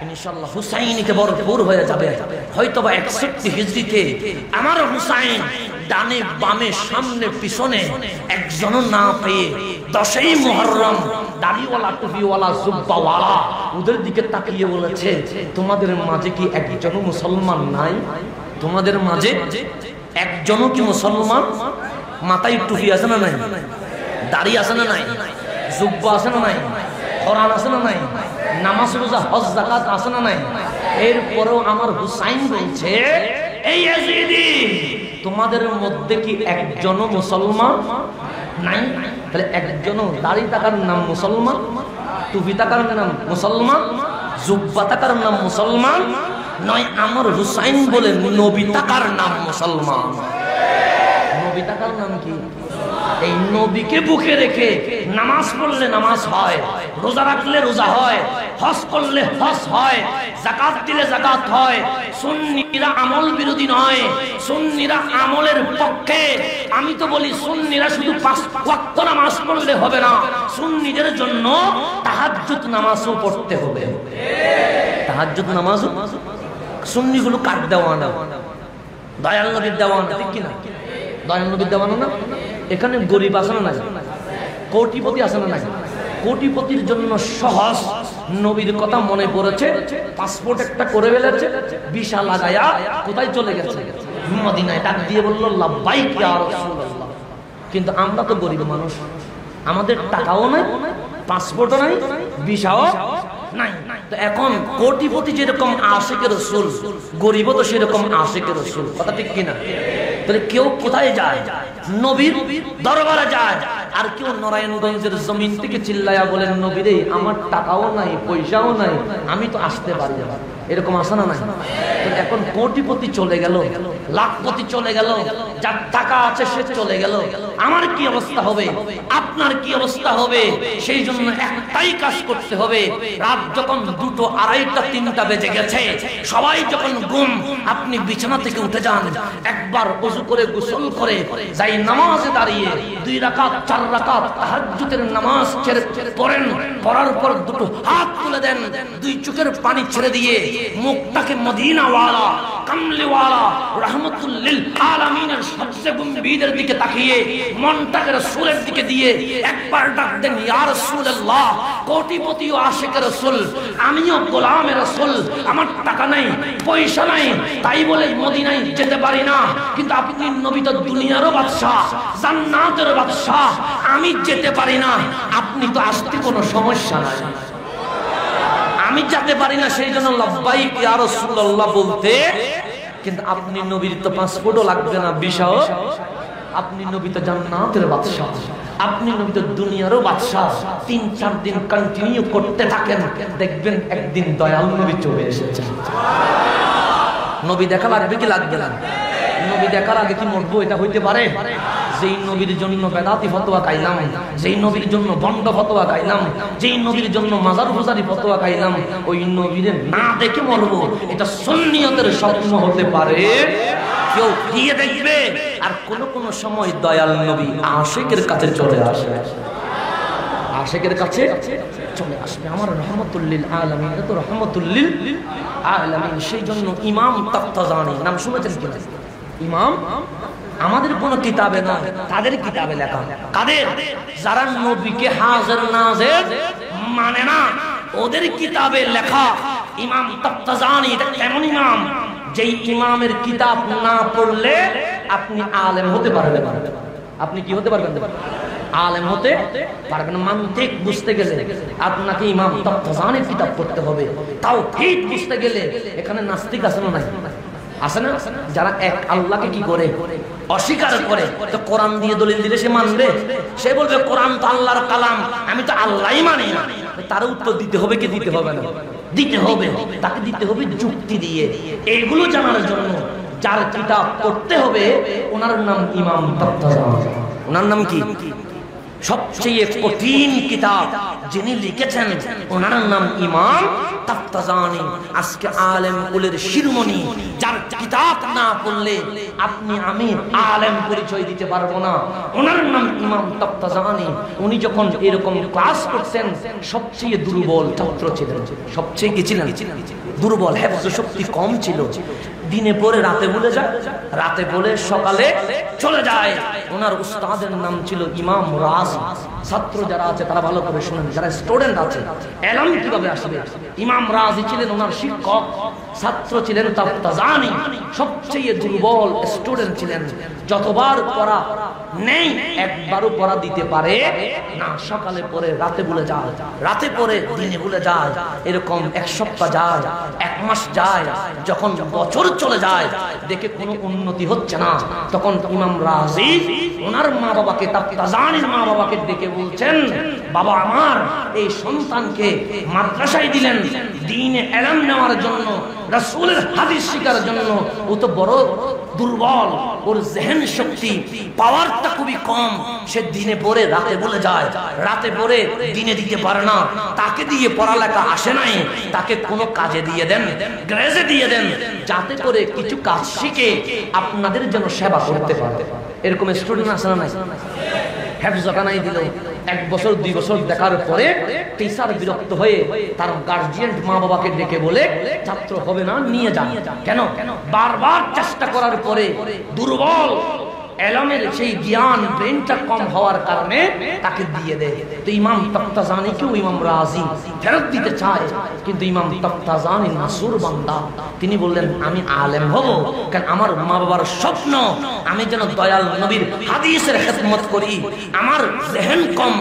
ইনশাআল্লাহ। হুসাইনিতে ভরপুর হয়ে যাবে। হয়তোবা 61 হিজরিতে আমার হুসাইন ডানে বামে সামনে পিছনে একজনও না পেয়ে 10ই মুহররম দাড়িওয়ালা টুপিওয়ালা জুব্বাওয়ালা ওদের দিকে তাকিয়ে বলেছে, তোমাদের মাঝে কি একজনও মুসলমান নাই? তোমাদের মাঝে একজনও কি মুসলমান? মাথায় টুপি আছে না নাই? দাড়ি আছে না নাই? জুব্বা আছে না নাই? কোরআন আছে না নাই? নামাজ রোজা হজ যাকাত আছে না নাই? এরপরেও আমার হুসাইন বলছে, এই ইয়াজিদি তোমাদের মধ্যে কি একজনও মুসলমান নাই? তাহলে একজনও দাড়ি থাকার নাম মুসলমান, টুপি থাকার নাম মুসলমান, জুব্বা থাকার নাম মুসলমান নয়। আমার হুসাইন বলে নবী থাকার নাম মুসলমান। নবী থাকার নাম কি? এই নবীকে বুকে রেখে নামাজ পড়লে নামাজ হয়, রোজা রাখলে রোজা হয়, হজ করলে হজ হয়, যাকাত দিলে যাকাত হয়। সুন্নিরা আমল বিরোধী নয়, সুন্নিরা আমলের পক্ষে। আমি তো বলি সুন্নিরা শুধু 5 ওয়াক্ত নামাজ পড়লে হবে না, সুন্নিদের জন্য তাহাজ্জুদ নামাজও পড়তে হবে। তাহাজ্জুদ নামাজ সুন্নিগুলো কাট দেওয়ানা, দয়াল নবীর দেওয়ানা, ঠিক কিনা? দয়াল নবীর দেওয়ানা না? এখানে গরিব আছে না নাই? কোটিপতি আছে না নাই? কোটিপতির জন্য সহজ নবীর কথা মনে পড়েছে, পাসপোর্ট একটা করে ফেলেছে, ভিসা লাগায়া কোথায় চলে গেছে? মদিনায়। ডাক দিয়ে বলল লাব্বাইক ইয়া রাসূলুল্লাহ। কিন্তু আমরা তো গরিব মানুষ, আমাদের টাকাও নাই, পাসপোর্টও নাই, ভিসাও নাই। তো এখন কোটিপতি যেরকম আশিকে রাসূল, গরিবও তো সেরকম আশিকে রাসূল। কথা ঠিক কিনা? তাহলে কেউ কোথায় যায়? নবীর দরবারে যায়। আর কেউ নারায়ণগঞ্জের জমিন থেকে চিল্লায়া বলেন, নবীরে আমার টাকাও নাই, পয়সাও নাই, আমি তো আসতে পারি না। এরকম আসে না নাই? এখন কোটিপতি চলে গেল, লাখপতি চলে গেল, যার টাকা আছে সে চলে গেল, আমার কি অবস্থা হবে? আপনার কি অবস্থা হবে? সেই জন্য একটাই কাজ করতে হবে। রাত যখন 2টো, 2:30, 3টা বেজে গেছে, সবাই যখন ঘুম, আপনি বিছানা থেকে উঠে যান, একবার ওযু করে গোসল করে যাই নামাজে দাঁড়িয়ে 2 রাকাত 4 রাকাত তাহাজ্জুদের নামাজ পড়েন। পড়ার পর 2টো হাত তুলে দেন, 2 চোখের পানি ছেড়ে দিয়ে মুখটাকে মদিনাওয়ালা কামলিওয়ালা রাহমাতুল লিল আলামিনের সবচেয়ে গম্ভীরের দিকে তাকিয়ে মনটাকে রাসূলের দিকে দিয়ে একবার ডাক দেন, ইয়া রাসূলুল্লাহ। কোটিপতি ও আশিকের রাসূল, আমিও গোলামের রাসূল, আমার টাকা নাই, পয়সা নাই, তাই বলে মদিনায় যেতে পারি না। কিন্তু আপনি নবী তো দুনিয়ারও বাদশা, জান্নাতের বাদশা, আমি যেতে পারি না, আপনি তো আসতে কোনো সমস্যা নাই। আমি যেতে পারি না, সেই জন্য লাব্বাইক ইয়া রাসূলুল্লাহ বলতে। কিন্তু আপনি নবীর তো পাসপোর্টও লাগবে না, ভিসাও। আপনি নবী তো জান্নাতের বাদশা, আপনি নবী তো দুনিয়ারও বাদশা। 3-4 দিন কন্টিনিউ করতে থাকেন, দেখবেন একদিন দয়াল নবী চলে এসেছে। নবী দেখা লাগবে কি লাগবে না? নবী দেখার আগে কি মরবো? এটা হইতে পারে? যেই নবীর জন্য বেদাতি ফতোয়া খাইলাম, যেই নবীর জন্য বন্ড ফতোয়া খাইলাম, যেই নবীর জন্য মাজার পূজারি ফতোয়া খাইলাম, ওই নবীর না দেখে মরবো, এটা সুন্নিয়তের স্বপ্ন হতে পারে? কেউ দিয়ে দেখবে। আর কোন কোন সময় দয়াল নবী আশিকের কাছে চলে আসে, আশিকের কাছে চলে আসবে। আমার রহমাতুল লিল আলামিন, এটা তো রহমাতুল লিল আলামিন। সেই জন্য ইমাম তাফতাজানি নাম শুনেছেন কিনা? ইমাম আমাদের কোন কিতাবে না, তাদের কিতাবে লেখা। কাদের? যারা নবীকে হাজির নাজির মানে না, ওদের কিতাবে লেখা ইমাম তাফতাজানি। এটা কেমন ইমাম? যেই ইমামের কিতাব না পড়লে আপনি আলেম হতে পারবেন না। আপনি কি হতে পারবেন? আলেম হতে পারবেন না। মানতিক বুঝতে গেলে আপনাকে ইমাম তাফতাজানির কিতাব পড়তে হবে। তাওহীদ বুঝতে গেলে এখানে নাস্তিক আছে না নাই? আছে না? যারা এক আল্লাহকে কি করে? অস্বীকার করে। তো কোরআন দিয়ে দলিল দিলে সে মানবে? সে বলবে কোরআন তো আল্লাহর কালাম, আমি তো আল্লাহই মানি না। তার উত্তর দিতে হবে কি দিতে হবে না? দিতে হবে। তাকে দিতে হবে যুক্তি দিয়ে। এগুলো জানার জন্য যার কিতাব পড়তে হবে, ওনার নাম ইমাম তাফতাজানি। ওনার নাম কি? সবচেয়ে কঠিন কিতাব যিনি লিখেছেন, ওনার নাম ইমাম তাফতাজানি। আজকে আলেম কুলের শিরোমণি, যার কিতাব না পড়লে আপনি আমি আলেম পরিচয় দিতে পারবো না, ওনার নাম ইমাম তাফতাজানি। উনি যখন এরকম ক্লাস করতেন, সবচেয়ে দুর্বল ছাত্র ছিলেন। সবচেয়ে কি ছিলেন? দুর্বল, হেফজ শক্তি কম ছিল। দিনে পড়ে রাতে ভুলে যায়, রাতে বলে সকালে চলে যায়। ওনার উস্তাদের নাম ছিল ইমাম রাজি। ছাত্র যারা আছে তারা ভালো করে শুনেন, যারা স্টুডেন্ট আছে এলম কিভাবে আসবে। ইমাম রাজি ছিলেন ওনার শিক্ষক, ছাত্র ছিলেন তাফতাজানি, সবচেয়ে দুর্বল স্টুডেন্ট ছিলেন। যতবার পড়া নেই একবারও পড়া দিতে পারে না। সকালে পড়ে রাতে ভুলে যায়, রাতে পড়ে দিনে ভুলে যায়। এরকম এক সপ্তাহ যায়, এক মাস যায়, যখন বছর চলে যায় দেখে কোনো উন্নতি হচ্ছে না, তখন ইমাম রাজি ওনার মা বাবাকে, তাফতাজানির মা বাবাকে ডেকে বলছেন, বাবা আমার এই সন্তানকে মাদ্রাসায় দিলেন দ্বীনে ইলম নেওয়ার জন্য, রাসূলের হাদিস শিখার জন্য। ও তো বড় দুর্বল, ওর জেহেন শক্তি পাওয়ারটা খুবই কম। সে দিনে পড়ে রাতে ভুলে যায়, রাতে পড়ে দিনে দিতে পারে না। তাকে দিয়ে পড়ালেখা আসে নাই, তাকে কোনো কাজে দিয়ে দেন, গ্রেজে দিয়ে দেন, যাতে করে কিছু কাজ শিখে আপনাদের যেন সেবা করতে পারে। এরকম স্টুডেন্ট আছে না নাই? হেফজটা নাই দিল, 1 বছর 2 বছর দেখার পরে টিচার বিরক্ত হয়ে তার গার্জিয়ান মা বাবাকে ডেকে বলে, ছাত্র হবে না, নিয়ে যান। কেন? বারবার চেষ্টা করার পরে দুর্বল এলমের সেই জ্ঞান, ব্রেনটা কম হওয়ার কারণে তাকে দিয়ে দেয়। তো ইমাম তাফতাজানিকেও ইমাম রাজি ফেরত দিতে চায়, কিন্তু ইমাম তাফতাজানি নাসুর বান্দা। তিনি বললেন, আমি আলেম হব, কারণ আমার মা বাবার স্বপ্ন আমি যেন দয়াল নবীর হাদিসের খেদমত করি। আমার জেহেন কম,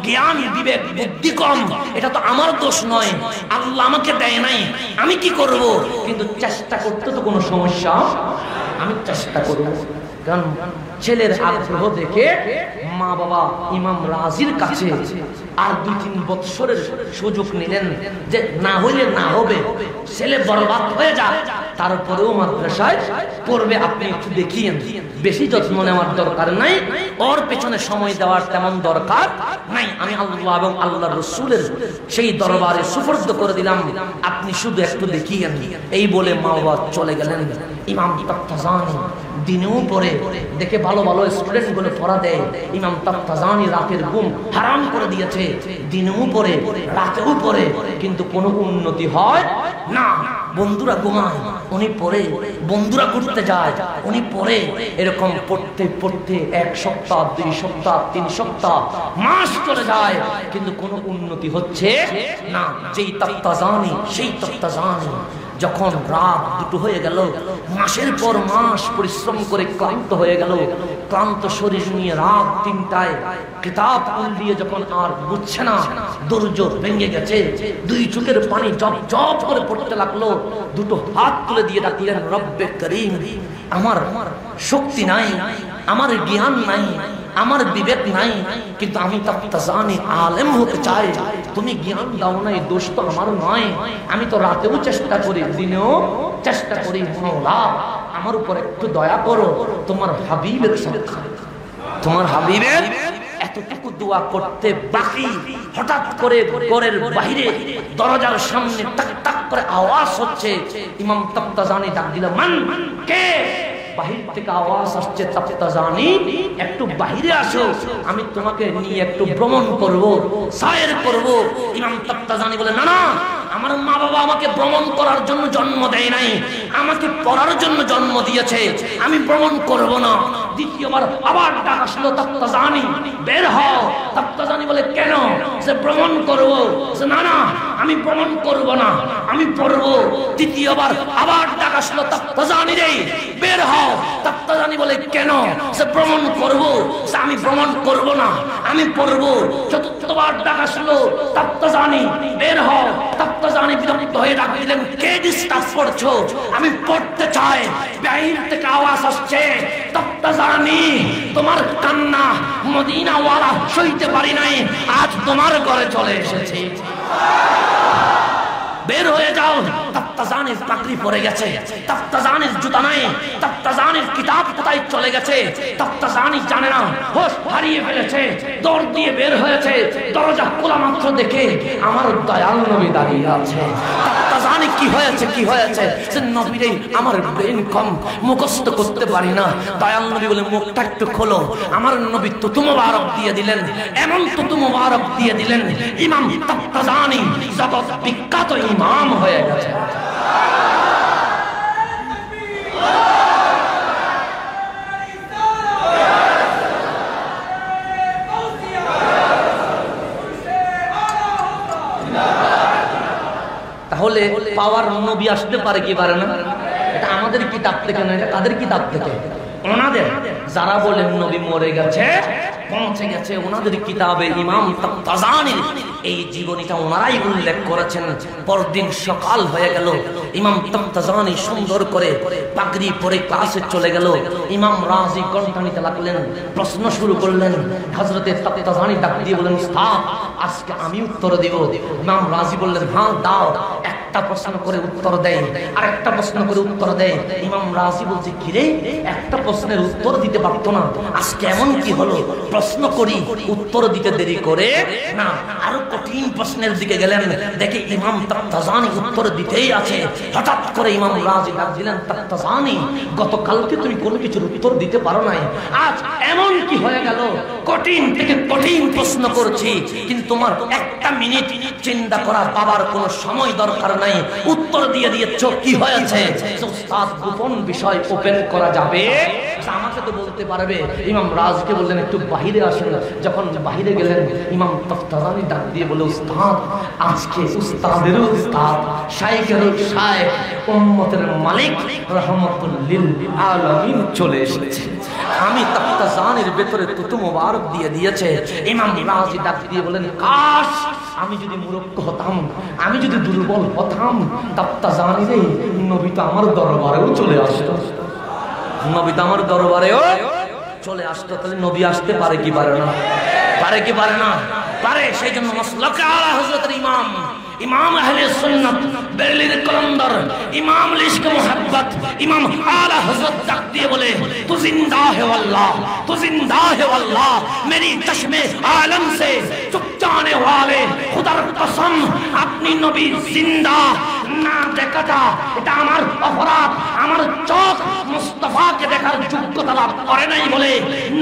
জ্ঞান বিবেক বুদ্ধি কম, এটা তো আমার দোষ নয়, আল্লাহ আমাকে দেয় নাই, আমি কি করব? কিন্তু চেষ্টা করতে তো কোনো সমস্যা, আমি চেষ্টা করব। কারণ ছেলের আগ্রহ দেখে মা বাবা ইমাম রাজির কাছে আর 2-3 বছরের সুযোগ নিলেন, যে না হইলে না হবে, ছেলে বরবাদ হয়ে যায়, তারপরেও মাদ্রাসায় পড়বে, আপনি একটু দেখিয়েন। বেশি যত্ন নেওয়ার দরকার নাই, ওর পেছনে সময় দেওয়ার তেমন দরকার নাই। আমি আল্লাহ এবং আল্লাহ রসুলের সেই দরবারে সুপর্দ করে দিলাম, আপনি শুধু একটু দেখিয়েন। এই বলে মা বাবা চলে গেলেন। ইমাম তাফতাজানি দিনেও পড়ে, দেখে ভালো ভালো স্টুডেন্ট গুলো পড়া দেয়। ইমাম তাফতাজানি রাতের ঘুম হারাম করে দিয়েছে, দিনেও পড়ে রাতেও পড়ে, কিন্তু কোনো উন্নতি হয় না। বন্ধুরা ঘুমায়, উনি পড়ে, বন্ধুরা ঘুরতে যায়, উনি পড়ে। এরকম পড়তে পড়তে 1 সপ্তাহ, 2 সপ্তাহ, 3 সপ্তাহ, মাস চলে যায়, কিন্তু কোনো উন্নতি হচ্ছে না। যেই তাফতাজানি সেই তাফতাজানি যখন রাত 2টো হয়ে গেল, মাসের পর মাস পরিশ্রম করে ক্লান্ত হয়ে গেল, ক্লান্ত শরীর নিয়ে রাত 3টায় কিতাব উল্টিয়ে যখন আর বুঝছে না, ধৈর্য ভেঙে গেছে, 2 চোখের পানি জপ জপ করে পড়তে লাগলো। 2টো হাত তুলে দিয়ে ডাকলেন, রব্বে করিম, আমার শক্তি নাই, আমার জ্ঞান নাই, আমার বিবেক নাই, কিন্তু আমি তাফতাজানি আলেম হতে চাই, তুমি জ্ঞান দাও না, এই দোষ তো আমার নয়। আমি তো রাতেও চেষ্টা করি, দিনেও চেষ্টা করি, মাওলা আমার উপর একটু দয়া করো, তোমার হাবিবের সাক্ষাৎ, তোমার হাবিবের। এতটুকু দোয়া করতে বাকি, হঠাৎ করে ঘরের বাইরে দরজার সামনে টাক টাক করে আওয়াজ হচ্ছে। ইমাম তাফতাজানি ডাক দিল, মান, কে? বাহির থেকে আওয়াজ আসছে, তাফতাজানি একটু বাহিরে আসো, আমি তোমাকে নিয়ে একটু ভ্রমণ করব, সায়ের করব। ইমাম তাফতাজানি বলে, না না, আমার মা বাবা আমাকে ভ্রমণ করার জন্য জন্ম দেয় নাই, আমাকে পড়ার জন্য জন্ম দিয়েছে, আমি ভ্রমণ করব না। দ্বিতীয়বার আবার ডাক আসলো, তাফতাজানি বের হও। তাফতাজানি বলে, কেন? সে ভ্রমণ করব। না না, আমি ভ্রমণ করব না, আমি পড়ব। তৃতীয়বার আবার ডাক আসলো, তাফতাজানি রে বের হও। তাফতাজানি বলে, কেন? সে ভ্রমণ করব। আমি ভ্রমণ করব না, আমি পড়ব। চতুর্থবার ডাক আসলো, তাফতাজানি বের হও। তাফতাজানি বিরক্ত হয়ে ডাক দিলেন, কে ডিস্টার্ব করছো? আমি পড়তে চাই। বাইরে থেকে আওয়াজ আসছে, তাফতাজানি তোমার কান্না মদিনাওয়ালা সইতে পারি নাই, আজ তোমার ঘরে চলে এসেছি, বের হয়ে যাও। তাফতাজানির পাগড়ি পরে গেছে, তাফতাজানির জুতা নাই, তাফতাজানির কিতাব কোথায় চলে গেছে, তাফতাজানি জানে না, হোশ হারিয়ে ফেলেছে, দৌড় দিয়ে বের হয়েছে। দরজা খোলা মাত্র দেখে আমার দয়াল নবী দাঁড়িয়ে আছে। তাফতাজানি কি হয়েছে, কি হয়েছে? সে নবীরে, আমার ব্রেন কম, মুখস্থ করতে পারি না। দয়াল নবী বলে, মুখটা একটু খোলো। আমার নবী তুতু মুবারক দিয়ে দিলেন, এমন তুতু মুবারক দিয়ে দিলেন, ইমাম তাফতাজানি জগৎ বিখ্যাত ইমাম হয়ে গেছে। তাহলে পাওয়ার নবী আসতে পারে কি পারে না? এটা আমাদের কিতাব থেকে না, এটা কাদের কিতাব থেকে? ওনাদের। যারা বলেন নবী মরে গেছে, পৌঁছে গেছে, ওনাদের কিতাবে ইমাম তাবতাজানির এই জীবনীটা ওনারাই উল্লেখ করেছেন। পরদিন সকাল হয়ে গেল, ইমাম তাবতাজানি সুন্দর করে পাগড়ি পরে ক্লাসে চলে গেল। ইমাম রাজি কণ্ঠা নিতে লাগলেন, প্রশ্ন শুরু করলেন। হযরতে তাবতাজানি ডাক দিয়ে বলেন, উস্তাদ আজকে আমি উত্তর দেব। ইমাম রাজি বললেন, হ্যাঁ দাও। একটা প্রশ্ন করে উত্তর দেয়, আর একটা প্রশ্ন করে উত্তর দেয়। ইমাম রাজি বলছে, কিরে একটা প্রশ্নের উত্তর দিতে পারতো না, আজকে এমন কি হলো? প্রশ্ন করি, উত্তর দিতে দেরি করে না, আরো কঠিন প্রশ্নের দিকে গেলেন। দেখে ইমাম তাবতাজানি উত্তর দিতেই আছে। হঠাৎ করে ইমাম রাজি ডাক দিলেন, তাবতাজানি গতকালকে তুমি কোনো কিছুর উত্তর দিতে পারো নাই, আজ এমন কি হয়ে গেল? কঠিন থেকে কঠিন প্রশ্ন করছি, কিন্তু তোমার একটা মিনিট চিন্তা করা বাবার কোনো সময় দরকার নাই, উত্তর দিয়ে দিয়েছ। কি হয়েছে? উস্তাদ গোপন বিষয় ওপেন করা যাবে? আমাকে তো বলতে পারবে। ইমাম রাজকে বললেন, একটু বাহিরে আসেন। যখন বাহিরে গেলেন, ইমাম তাবতাজানি ডাক দিয়ে বলে, উস্তাদ আজকে উস্তাদেরও উস্তাদ, শাইখেরও শাইখ, উম্মতের মালিক রাহমাতুল লিল আলামিন চলে এসেছে। আমি তাবতাজানির ভেতরে তুতু মোবারক দিয়ে দিয়েছে। ইমাম রাজি ডাক দিয়ে বলেন, কাশ আমি যদি মূর্খ হতাম, আমি যদি দুর্বল হতাম, তাবতাজানি রে নবী তো আমার দরবারেও চলে আসতো, নবী তো আমার দরবারেও চলে আসতো। তাহলে নবী আসতে পারে কি পারে না? পারে কি পারে না? পারে। সেই জন্য মাসলাকে আলা হযরতের ইমাম, ইমাম আহলে সুন্নাত বেরলির কলন্দর, ইমাম লিশক মোহাব্বত, ইমাম আলা হযরত ডাক দিয়ে বলে, তু জিন্দা হে আল্লাহ, তু জিন্দা হে আল্লাহ, মেরি চশমে আলম সে চুপ जाने वाले खुदार कसम আপনি নবী জিন্দা না দেখাটা এটা আমার অপরাধ। আমার চোখ মুস্তাফাকে দেখার যোগ্যতা লাভ করে নাই বলে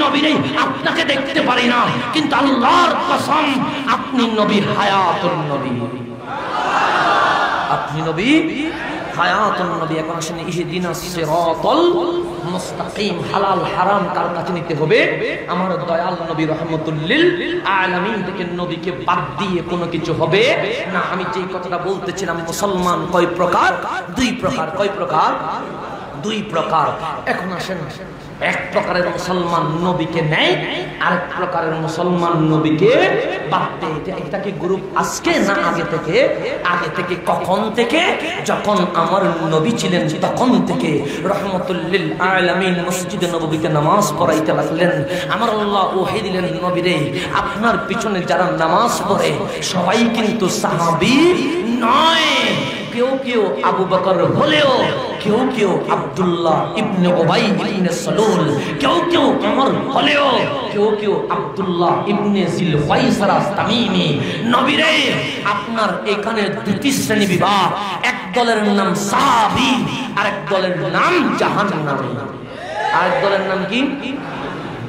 নবীরে আপনাকে দেখতে পারি না, কিন্তু আল্লাহর কসম আপনি নবী হায়াতুন নবী, আপনি নবী হায়াতুন নবী। এখন আসেন ইহদিনাস সিরাতাল মুস্তাকিম। হালাল হারাম কার কাছে নিতে হবে? আমার দয়াল নবী রাহমাতুল লিল আলামিন থেকে নবীকে বাদ দিয়ে কোনো কিছু হবে না। আমি যেই কথাটা বলতেছিলাম, মুসলমান কয় প্রকার? দুই প্রকার। কয় প্রকার? দুই প্রকার। এখন আসেন, এক প্রকারের মুসলমান নবীকে নেয়, আরেক প্রকারের মুসলমান নবীকে বাদ দেয়। এটাকে গ্রুপ আজকে না আগে থেকে? আগে থেকে। কখন থেকে? যখন আমার নবী ছিলেন তখন থেকে। রাহমাতুল লিল আলামিন মসজিদে নববীতে নামাজ পড়াইতে লাগলেন। আমার আল্লাহ ওহী দিলেন, নবীরে আপনার পিছনে যারা নামাজ পড়ে সবাই কিন্তু সাহাবী নয়। কেউ কেউ আবু বকর হলেও, কেউ কেউ আব্দুল্লাহ ইবনে উবাই ইবনে সালুল, কেউ কেউ ওমর হলেও, কেউ কেউ আব্দুল্লাহ ইবনে জিল ফাইসারা তামিমি। নবীরে আপনার এখানে দুটি শ্রেণী বিভাগ, এক দলের নাম সাহাবী, আরেক দলের নাম জাহান্নামী। আরেক দলের নাম কি?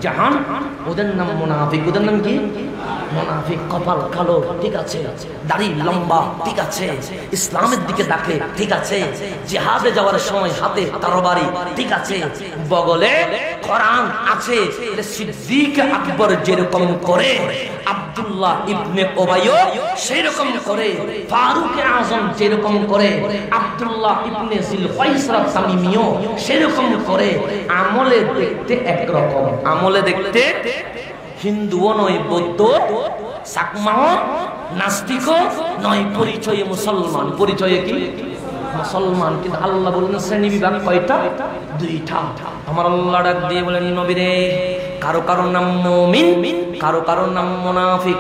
জাহান। ওদের নাম মুনাফিক। ওদের নাম কি? মুনাফিক। কপাল কালো, ঠিক আছে, দাড়ি লম্বা, ঠিক আছে, ইসলামের দিকে ডাকে, ঠিক আছে, জিহাদে যাওয়ার সময় হাতে তরবারি, ঠিক আছে, বগলে কোরআন আছে। সিদ্দিক আকবর যেরকম করে, আব্দুল্লাহ ইবনে উবাইও সেরকম করে, ফারুক আযম যেরকম করে, আব্দুল্লাহ ইবনে জিল ফাইসারা তামিমিও সেরকম করে। আমলে দেখতে একরকম, আমলে দেখতে হিন্দুও নয়, বৌদ্ধ, চাকমাও, নাস্তিকও নয়, পরিচয়ে মুসলমান। পরিচয়ে কি? মুসলমান। কিন্তু আল্লাহ বললেন শ্রেণী বিভাগ কয়টা? দুইটা। আমার আল্লাহ ডাক দিয়ে বলেন, নবীরে কারো কারো নাম মুমিন, কারো কারো নাম মুনাফিক।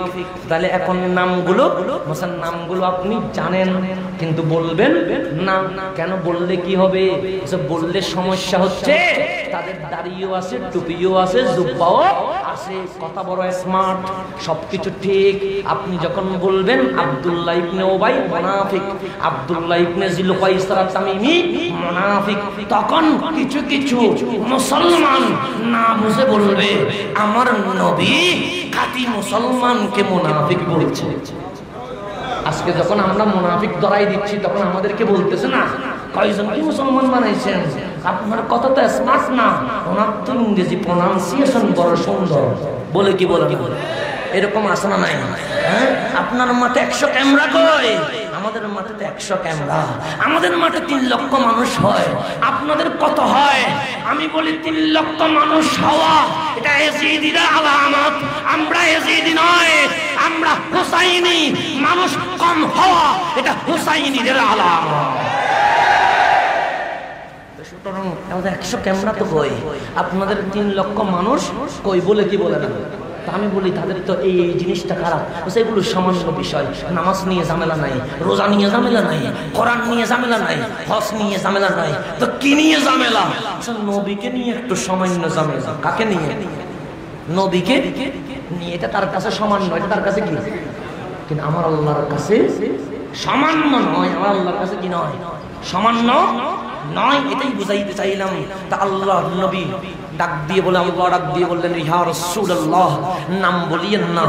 তাহলে এখন নামগুলো, নামগুলো আপনি জানেন কিন্তু বলবেন না। কেন? বললে কি হবে? বললে সমস্যা হচ্ছে। তাদের দাড়িও আছে, টুপিও আছে, জুব্বাও আছে, কথা বড় স্মার্ট, সবকিছু ঠিক। আপনি যখন বলবেন আব্দুল্লাহ ইবনে উবাই মুনাফিক, আব্দুল্লাহ ইবনে জিল ফাইসারা তামিমি মুনাফিক, তখন কিছু কিছু মুসলমান না বুঝে বলবে আমার নবী খাঁটি মুসলমানকে মুনাফিক বলছে। আজকে যখন আমরা মুনাফিক ধরাই দিচ্ছি তখন আমাদেরকে বলতেছে না কয়জন কি মুসলমান বানাইছেন? আপনার কথা তো স্মার্ট না, ওনার তো ইংরেজি প্রনাউন্সিয়েশন বড় সুন্দর। বলে কি বলে এরকম আছে না নাই? হ্যাঁ, আপনার মাঠে 100 ক্যামেরা কই? আমাদের মাঠে তো 100 ক্যামেরা। আমাদের মাঠে 3 লক্ষ মানুষ হয়, আপনাদের কত হয়? আমি বলি 3 লক্ষ মানুষ হওয়া এটা এজিদির আলামত। আমরা এজিদি নয়, আমরা হুসাইনি। মানুষ কম হওয়া এটা হুসাইনিদের আলামত। 100 ক্যামেরা তো কই? আপনাদের 3 লক্ষ মানুষ কই? বলে কি বলে না? আমি বলি তাদের তো এই জিনিসটা খারাপ। সেগুলো সামান্য বিষয়। নামাজ নিয়ে ঝামেলা নাই, রোজা নিয়ে ঝামেলা নাই, কোরআন নিয়ে ঝামেলা নাই, হজ নিয়ে ঝামেলা নাই, তো কি নিয়ে ঝামেলা? নবীকে নিয়ে একটু সামান্য ঝামেলা। কাকে নিয়ে? নবীকে নিয়ে। এটা তার কাছে সামান্য, এটা তার কাছে কি? কিন্তু আমার আল্লাহর কাছে সামান্য নয়। আমার আল্লাহর কাছে কি নয়? সামান্য নয়। এটাই বুঝাইতে চাইলাম। তা আল্লাহ নবী ডাক দিয়ে বলে, আল্লাহ ডাক দিয়ে বললেন, ইয়া রাসূলুল্লাহ, নাম বলিয়েন না।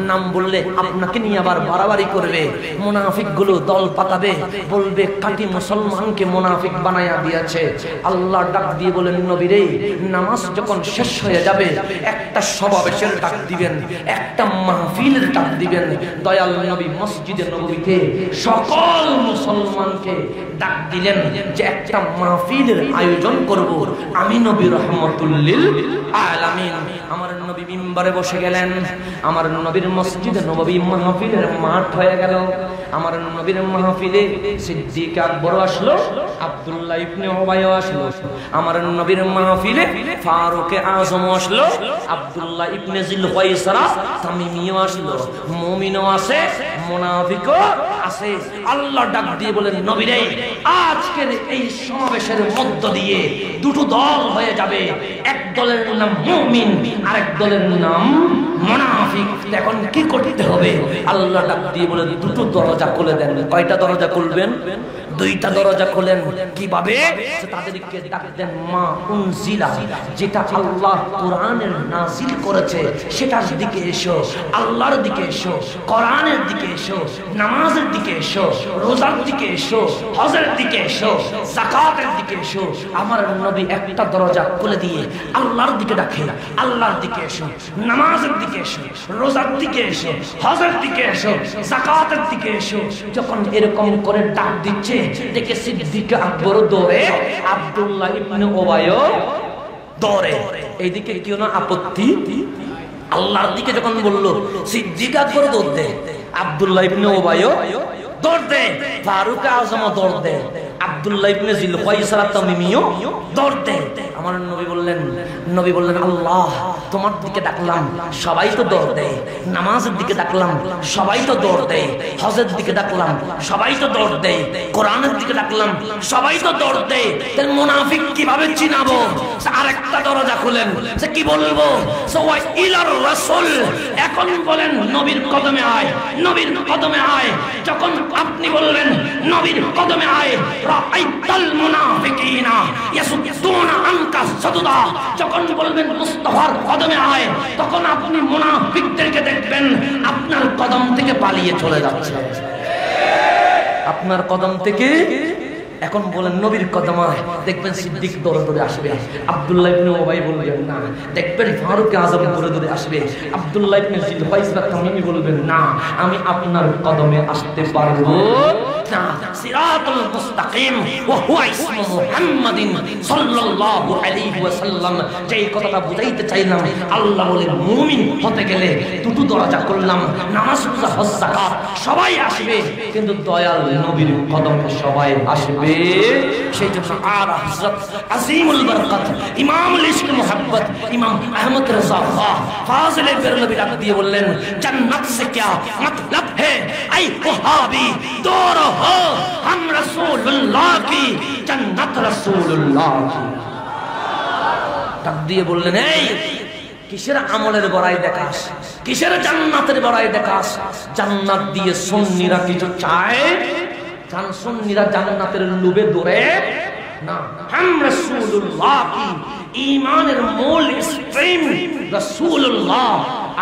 নাম বললে আপনাকে নিয়ে আবার বাড়াবাড়ি করবে, মুনাফিকগুলো দল পাকাবে, বলবে কাটি মুসলমানকে মুনাফিক বানায়া দিয়েছে। আল্লাহ ডাক দিয়ে বলেন, নবী রে, নামাজ যখন শেষ হয়ে যাবে একটা সমাবেশের ডাক দিবেন, একটা মাহফিলের ডাক দিবেন। দয়াল নবী মসজিদে নববীতে সকল মুসলমানকে ডাক দিলেন যে একটা মাহফিলের আয়োজন করব। আমি নবী রহমতুল্লাহ আলামিন। আমার নবী মিম্বারে বসে গেলেন। আমার নবীর মসজিদে নববী মাহফিলের মাঠ হয়ে গেল। আমার নবীর মাহফিলে সিদ্দিক আকবর আসলো, আব্দুল্লাহ ইবনে উবাই আসলো। আমার নবীর মাহফিলে ফারুক আজম আসলো, আব্দুল্লাহ ইবনে জিলকাইসরা তামিমিও আসলো। মুমিনও আছে, মুনাফিকও আছে। আল্লাহ ডাক দিয়ে বলেন, নবী রে, আজকের এই সমাবেশের মধ্য দিয়ে দুটো দল হয়ে যাবে। এক দলের নাম মুমিন, আরেক দলের নাম মুনাফিক। এখন কি করতে হবে? আল্লাহ ডাক দিয়ে বলেন, দুটো দরজা খুলে দেন। কয়টা দরজা খুলবেন? 2টা দরজা খুলেন। কিভাবে? তাদেরকে ডাক দেন মা উনজিলা, যেটা আল্লাহ কোরআনের নাজিল করেছে সেটার দিকে এসো, আল্লাহর দিকে এসো, কোরআনের দিকে এসো, নামাজের দিকে এসো, রোজার দিকে এসো, হজের দিকে এসো, যাকাতের দিকে এসো। আমার নবী একটা দরজা খুলে দিয়ে আল্লাহর দিকে ডাকে, আল্লাহর দিকে এসো, নামাজের দিকে এসো, রোজার দিকে এসো, হজের দিকে এসো, যাকাতের দিকে এসো। যখন এরকম করে ডাক দিচ্ছে দেখে সিদ্দিক আকবর দৌড়ে, আব্দুল্লাহ ইবনে উবাইও দৌড়ে। এইদিকে কি কোনো আপত্তি? আল্লাহর দিকে যখন বললো, সিদ্দিক আকবর দৌড় দেয়, আব্দুল্লাহ ইবনে উবাইও দৌড় দেয়, ফারুক আজমও দৌড় দেয়, আব্দুল্লাহ ইবনে জিলকাইসরা তামিমিও দৌড় দেয়। আমার নবী বললেন, আল্লাহ তোমার দিকে ডাকলাম, সবাই তো দৌড় দেয়। নামাজের দিকে ডাকলাম, সবাই তো দৌড় দেয়। হজের দিকে ডাকলাম, সবাই তো দৌড় দেয়। কোরআনের দিকে ডাকলাম, সবাই তো দৌড় দেয়। তাহলে মুনাফিক কিভাবে চিনাবো? আরেকটা দরজা খুলেন। সে কি বলবো? ইলার রাসূল। এখন বলেন, নবীর কদমে আয়, নবীর কদমে আয়। যখন আপনি বললেন নবীর কদমে আয়, রাআইতাল মুনাফিকিনা ইয়াসুদ্দুনা আনকা সাদুদা। যখন বলবেন মুস্তাফার কদমে আয়, তখন আপনি মুনাফিকদেরকে দেখবেন আপনার কদম থেকে পালিয়ে চলে যাচ্ছে, আপনার কদম থেকে। এখন বলেন নবীর কদমায়, দেখবেন সিদ্দিক দৌড়ে দৌড়ে আসবে, আব্দুল্লাহ ইবনে উবাই বলবেন না। দেখবেন ফারুক আজম দৌড়ে দৌড়ে আসবে, আব্দুল্লাহ ইবনে জিলকাইসরা তামিমি বলবেন না, আমি আপনার কদমে আসতে পারবো না। সিরাতুল মুস্তাকিম ওয়া হুয়া ইসমু মুহাম্মাদিন সাল্লাল্লাহু আলাইহি ওয়াসাল্লাম। যেই কথাটা বুঝাইতে চাইলাম, আল্লাহ বলে মুমিন হতে গেলে দুটো দরজা করলাম, নামাজ, রোজা, হজ, যাকাত সবাই আসবে, কিন্তু দয়াল নবীর কদমে সবাই আসবে। সেই জন্য আর হযরত আজিমুল বরকত ইমামুল ইশক মুহাব্বত ইমাম আহমদ রেজা খান ফাজিলে বেরলভী ডাক দিয়ে বললেন, জান্নাত সে क्या मतलब है ऐ वहाबी दूर हो हम रसूलुल्लाह की जन्नत रसूलुल्लाह की। ডাক দিয়ে বললেন, এই কিসের আমলের বড়াই দেখাস, কিসের জান্নাতের বড়াই দেখাস? জান্নাত দিয়ে সুন্নিরা কিছু চায়? সুন্নিরা জান্নাতের লোভে দৌড়ে না। হাম রাসূলুল্লাহ কি ঈমানের মূল স্ট্রিম রাসূলুল্লাহ,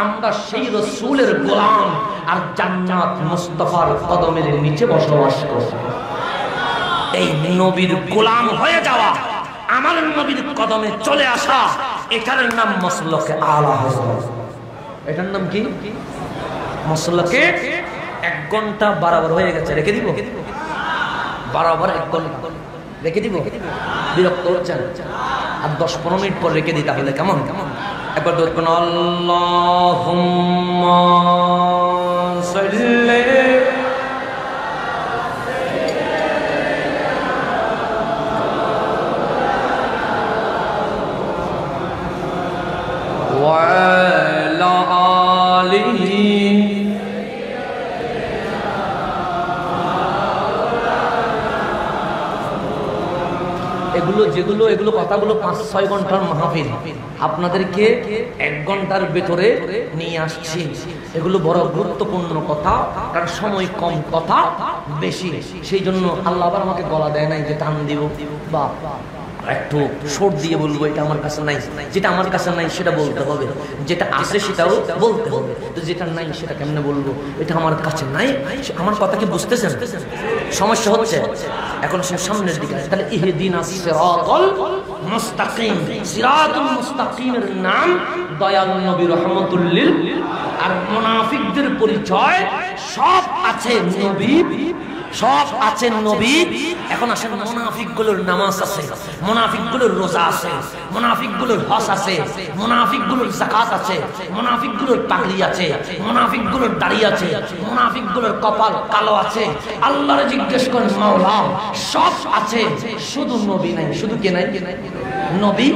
আমরা সেই রাসূলের গোলাম, আর জান্নাত মুস্তাফার কদমের নিচে বসবাস করি। এই নবীর গোলাম হয়ে যাওয়া, আমার নবীর কদমে চলে আসা, এটার নাম মাসলাকে আলা হযরত। এটার নাম কি? মাসলাকে। 1 ঘন্টা বরাবর হয়ে গেছে, রেখে দিব বরাবর 1 ঘন্টা রেখে দিব। বিরক্ত হচ্ছেন? আর 10-15 মিনিট পর রেখে দিই, তাহলে কেমন? একবার দেখুন, আল্লাহুম্মা সাল্লি ওয়া আলা আলিহি। এগুলো কথাগুলো 5-6 ঘন্টার মাহফিল, আপনাদেরকে 1 ঘন্টার ভেতরে নিয়ে আসছি। এগুলো বড় গুরুত্বপূর্ণ কথা, কারণ সময় কম, কথা বেশি। সেই জন্য আল্লাহ আবার আমাকে গলা দেয় নাই যে টান দিব বা একটু সুর দিয়ে বলবো এটা আমার কাছে নাই। যেটা আমার কাছে নাই সেটা বলতে হবে, যেটা আছে সেটাও বলতে হবে। তো যেটা নাই সেটা কেমনে বলবো? এটা আমার কাছে নাই। আমার কথা কি বুঝতেছেন? সমস্যা হচ্ছে এখন সামনের দিকে। তাহলে ইহদিনাস সিরাতাল মুস্তাকিম, সিরাতুল মুস্তাকিমের নাম দয়াল নবী রহমাতুল লিল। আর মুনাফিকদের পরিচয় সব আছে নবী, সব আছে নবী। এখন আসেন, মুনাফিকগুলোর নামাজ আছে, মুনাফিকগুলোর রোজা আছে, মুনাফিকগুলোর হজ আছে, মুনাফিকগুলোর যাকাত আছে, মুনাফিকগুলোর পাগড়ি আছে, মুনাফিকগুলোর দাড়ি আছে, মুনাফিকগুলোর কপাল কালো আছে। আল্লাহরে জিজ্ঞেস করেন, মাওলা সব আছে, শুধু নবী নাই। শুধু কে নাই? নবী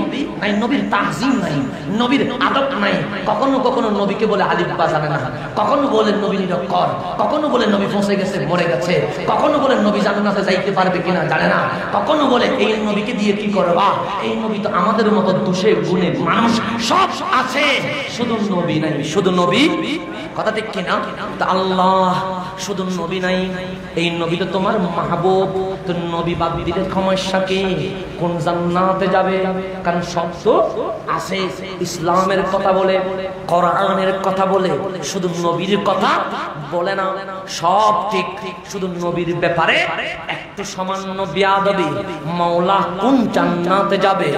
নাই, নবীর তাহজিম নাই, নবীর আদব নাই। কখনো কখনো নবীকে বলে আলিফ বা জানে না, কখনো বলে নবী নিরক্ষর, কখনো বলে নবী ফসে গেছে, মরে গেছে, কখনো বলে নবী জান্নাতে যাইতে পারবে কিনা জানে না, কখনো বলে এই নবীকে দিয়ে কি করবা, এই নবী তো আমাদের মতো দোষে গুণে মানুষ। সব আছে, শুধু নবী নাই। শুধু নবী, কথা ঠিক কিনা? তা আল্লাহ শুধু নবী নাই, এই নবী তো তোমার মাহবুব। তো নবী বাদ দিলে সমস্যা কি? কোন জান্নাতে যাবে? কারণ সব তো আছে। ইসলামের কথা বলে, কোরআনের কথা বলে, শুধু নবীর কথা বলে না। সব ঠিক, শুধু নবীর ব্যাপারে একটু সামান্য বিয়াদবি। মাওলা কোন জান্নাতে যাবে?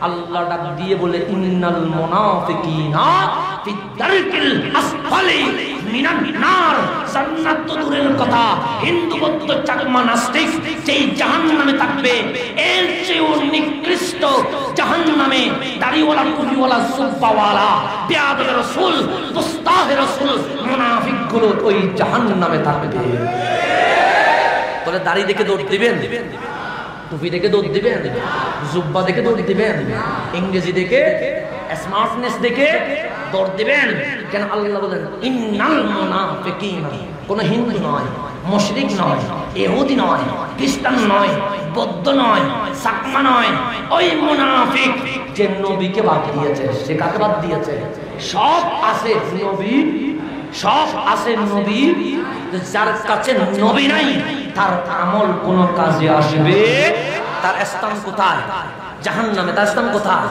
আল্লাহ ডাক দিয়ে বলে, ইন্নাল মুনাফিকিনা ফি দারকিল আসফালি মিনান নার। জান্নাত তো দূরের কথা, হিন্দু বৌদ্ধ চাকমা নাস্তিক যেই জাহান্নামে থাকবে, এর চেয়েও নিকৃষ্ট জাহান্নামে দাড়িওয়ালা, টুপিওয়ালা, জুব্বাওয়ালা, বিয়াদব রাসূল, মুস্তাহ রাসূল, মুনাফিকগুলো ওই জাহান্নামে থাকবে। তোরে দাড়ি দেখে দৌড় দিবেন, টুপি দেখে দৌড় দিবেন, জুব্বা দেখে দৌড় দিবেন, ইংরেজি দেখে, স্মার্টনেস দেখে দৌড় দিবেন কেন? আল্লাহ বলেন, ইন্নাল মুনাফিকিনা। কোন হিন্দু নয়, মুশরিক নয়, ইহুদি নয়, খ্রিস্টান নয়, বৌদ্ধ নয়, চাকমা নয়, ওই মুনাফিক যে নবীকে বাদ দিয়েছে। সে কাকে বাদ দিয়েছে? সব আছে নবী, সব আছে নবী। যার কাছে নবী নাই, তার আমল কোন কাজে আসবে? তার স্থান কোথায়? জাহান্নামে। তার স্থান কোথায়?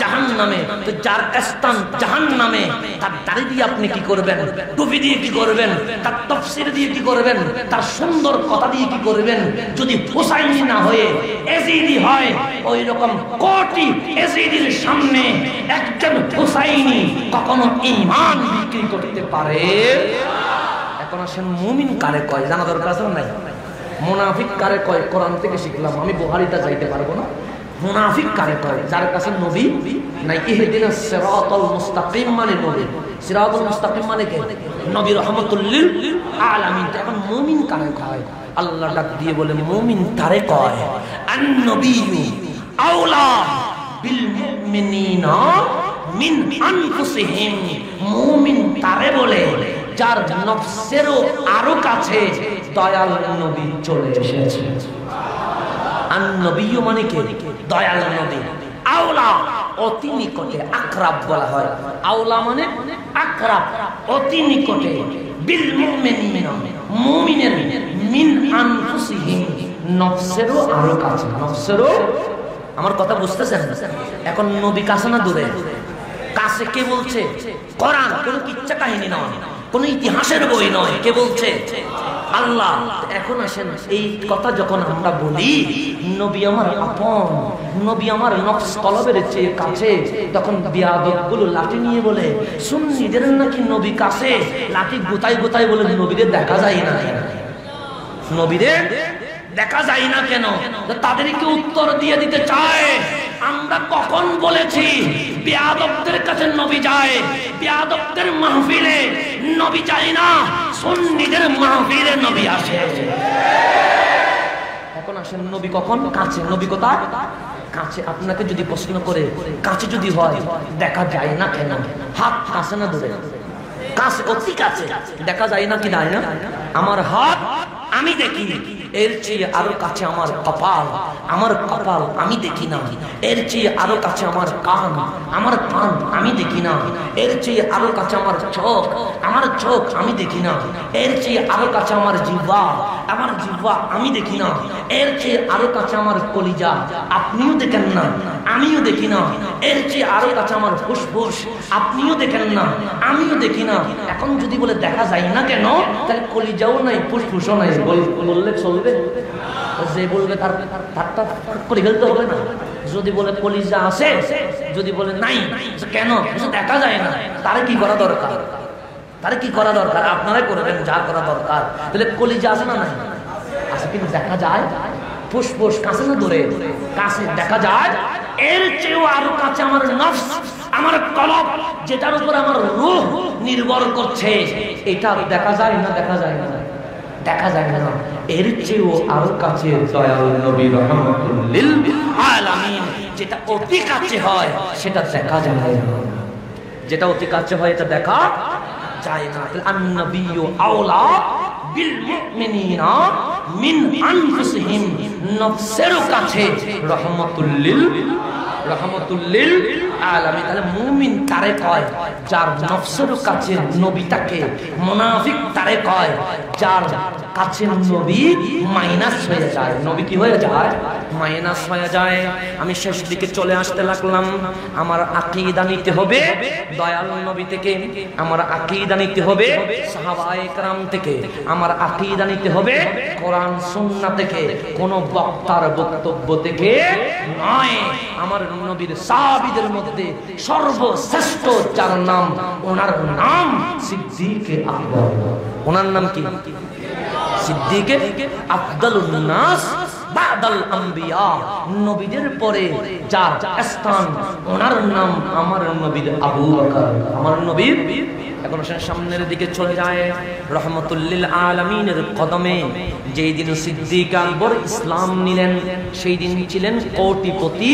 জাহান্নামে। তো যার স্থান জাহান্নামে, তার দাড়ি দিয়ে আপনি কি করবেন? টুপি দিয়ে কি করবেন? তার তাফসীর দিয়ে কি করবেন? তার সুন্দর কথা দিয়ে কি করবেন? যদি হুসাইনি না হয়ে এজিদি হয়, ওই রকম কোটি এজিদির সামনে একজন হুসাইনি কখনো ঈমান বিক্রি করতে পারে? এখন আসেন, মুমিন কারে কয় জানা দরকার আছে না? মুনাফিক কারে কয় কোরআন থেকে শিখলাম, আমি বুখারীতে যাইতে পারবো না। মুনাফিক কারে কয়? যার কাছে নবী নাই। ইহদিনাস সিরাতাল মুস্তাকিম মানে নবী, সিরাতুল মুস্তাকিম মানে কে? নবী রাহমাতুল লিল আলামিন। এখন মুমিন কারে কয়? আল্লাহ ডাক দিয়ে বলে, মুমিন তারে কয় আন নবিয়্যু আওলা বিল মুমিনিনা মিন আনফুসিহিম। মুমিন তারে বলে যার নফসেরও আরো কাছে দয়াল নবী চলে এসেছে। আন নবিয়্যু মানে কে? দয়াল নবী। আওলা অতি নিকটে, আকরাব বলা হয়। আওলা মানে আকরাব, অতি নিকটে। বিল মুমিনিনা, মুমিনের মিন আনফুসিহিম, নফসেরও আরো কাছে। নফসেরও, আমার কথা বুঝতেছেন? এখন নবী কাছে না দূরে? কাছে। কে বলছে? কোরআন। কোনো কিচ্ছা কাহিনী নয়, কোনো ইতিহাসের বই নয়। কে বলছে? আল্লাহ। এখন আসেন, এই কথা যখন আমরা বলি নবী আমার আপন, নবী আমার নফস কলবের চেয়ে কাছে, তখন বিয়াদবগুলো লাঠি নিয়ে বলে সুন্নিদের নাকি নবী কাছে, লাঠি গোতায় গোতায় বলে নবীদের দেখা যায় না, নবীদের দেখা যায় না কেন? তাদেরকে উত্তর দিয়ে দিতে চায়, আমরা কখন বলেছি বিয়াদবদের কাছে নবী যায়? বিয়াদবদের মাহফিলে নবী যায় না, সুন্নিদের মাহফিলে নবী আসে। এখন আসেন, নবী কখন কাছে, নবী কোথায়? কাছে। আপনাকে যদি প্রশ্ন করে কাছে যদি হয় দেখা যায় না কেন? হাত কাছে না দূরে? কাছে, অতি কাছে। দেখা যায় না কি যায় না? আমার হাত আমি দেখি, এর চেয়ে আরো কাছে আমার কপাল, আমার কপাল আমি দেখি না। এর চেয়ে আরো কাছে আমার কান, আমার কান আমি দেখি না। এর চেয়ে আরো কাছে আমার চোখ, আমার চোখ আমি দেখি না। এর চেয়ে আরো কাছে আমার জিহ্বা, আমার জিহ্বা আমি দেখি না। এর চেয়ে আরো কাছে আমার কলিজা, আপনিও দেখেন না, আমিও দেখি না। এর চেয়ে আরো কাছে আমার ফুসফুস, আপনিও দেখেন না, আমিও দেখি না। এখন যদি বলে দেখা যায় না কেন, তাহলে কলিজাও নাই, ফুসফুসও নাই, বললে চলবে? যে বলবে তার করে ফেলতে হবে না? যদি বলে কলিজা আছে, যদি বলে নাই, কেন দেখা যায় না, তার কি করা দরকার? তার কি করা দরকার? আপনারাই করবেন যা করা দরকার। তাহলে কলিজা আছে না? নাই, আছে, কিন্তু দেখা যায়। ফুসফুস কাছে না দূরে? কাছে, দেখা যায়। এর চেয়েও আরো কাছে আমার নফস, আমার কলব, যেটার উপর আমার রূহ নির্ভর করছে, এটা দেখা যায় না? দেখা যায় না? দেখা যায় না। এর চেয়েও আরো কাছে দয়াল নবী রাহমাতুল লিল আলামিন, যেটা অতি কাছে হয় সেটা দেখা যায় না। যেটা অতি কাছে হয় এটা দেখা যায় না। আন-নবিয়্যু আওলা বিল মুমিনিনা মিন আনফুসিহিম, নফসের কাছে রাহমাতুল লিল আলামিন। তাহলে মুমিন তারে কয় যার নফসের কাছে নবী থাকে, মুনাফিক তারে কয় যার কাছে নবী মাইনাস হয়ে যায়। নবী কি হয়ে যায়? মাইনাস হয়ে যায়। আমি শেষ দিকে চলে আসতে লাগলাম। আমার আকীদা নিতে হবে দয়াল নবী থেকে, আমার আকীদা নিতে হবে সাহাবায়ে কেরাম থেকে, আমার আকীদা নিতে হবে কোরআন সুন্নাহ থেকে, কোন বক্তার বক্তব্য থেকে নয়। আমার নবীর সাহাবীদের মধ্যে সর্বশ্রেষ্ঠ যার নাম, ওনার নাম সিদ্দিকে আকবর। ওনার নাম কি? সিদ্দিকে আফদালুন নাস বাদাল আম্বিয়া। নবীদের পরে যার স্থান, ওনার নাম আমার নবীর আবু বকর, আমার নবীর। এখন সামনের দিকে চলে যায়, রহমতুল লিল আলামিনের কদমে যেই দিন সিদ্দিক আকবর ইসলাম নিলেন, সেই দিন ছিলেন কোটিপতি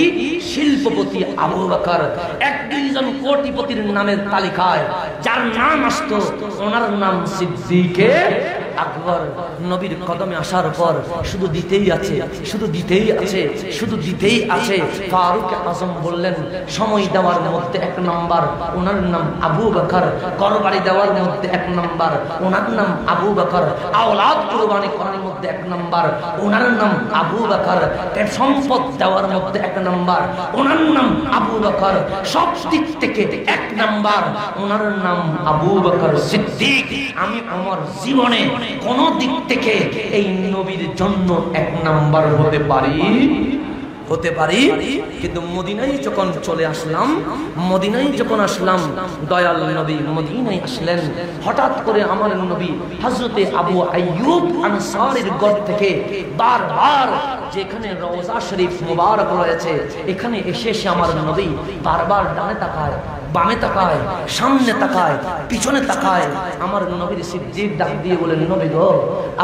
শিল্পপতি আবু বকর। এক দুইজন কোটিপতির নামের তালিকায় যার নাম আসতো, ওনার নাম সিদ্দিকে আকবর। নবীর কদমে আসার পর শুধু দিতেই আছে, শুধু দিতেই আছে, শুধু দিতেই আছে। ফারুক আজম বললেন সময় দেওয়ার মধ্যে এক নাম্বার, ওনার নাম আবু বকর। কুরবানি দেওয়ার মধ্যে এক নাম্বার, ওনার নাম আবু বকর। আওলাদ কুরবানি করার মধ্যে এক নাম্বার, ওনার নাম আবু বকর। সম্পদ দেওয়ার মধ্যে এক নাম্বার, ওনার নাম আবু বকর। সব দিক থেকে এক নাম্বার, ওনার নাম আবু বকর সিদ্দিক। আমি আমার জীবনে কোন দিক থেকে এই নবীর জন্য এক নাম্বার হতে পারি, কিন্তু মদিনায় যখন চলে আসলাম, মদিনায় যখন আসলাম, দয়াল নবী মদিনায় আসলেন। হঠাৎ করে আমার নবী হযরতে আবু আইয়ুব আনসারীর ঘর থেকে বারবার, যেখানে রওজা শরীফ মুবারক রয়েছে, এখানে এসে আমার নবী বারবার ডানে তাকায়, বামে তাকায়, সামনে তাকায়, পিছনে তাকায়। আমার নবীর সিদ্দিক ডাক দিয়ে বলেন, নবী গো,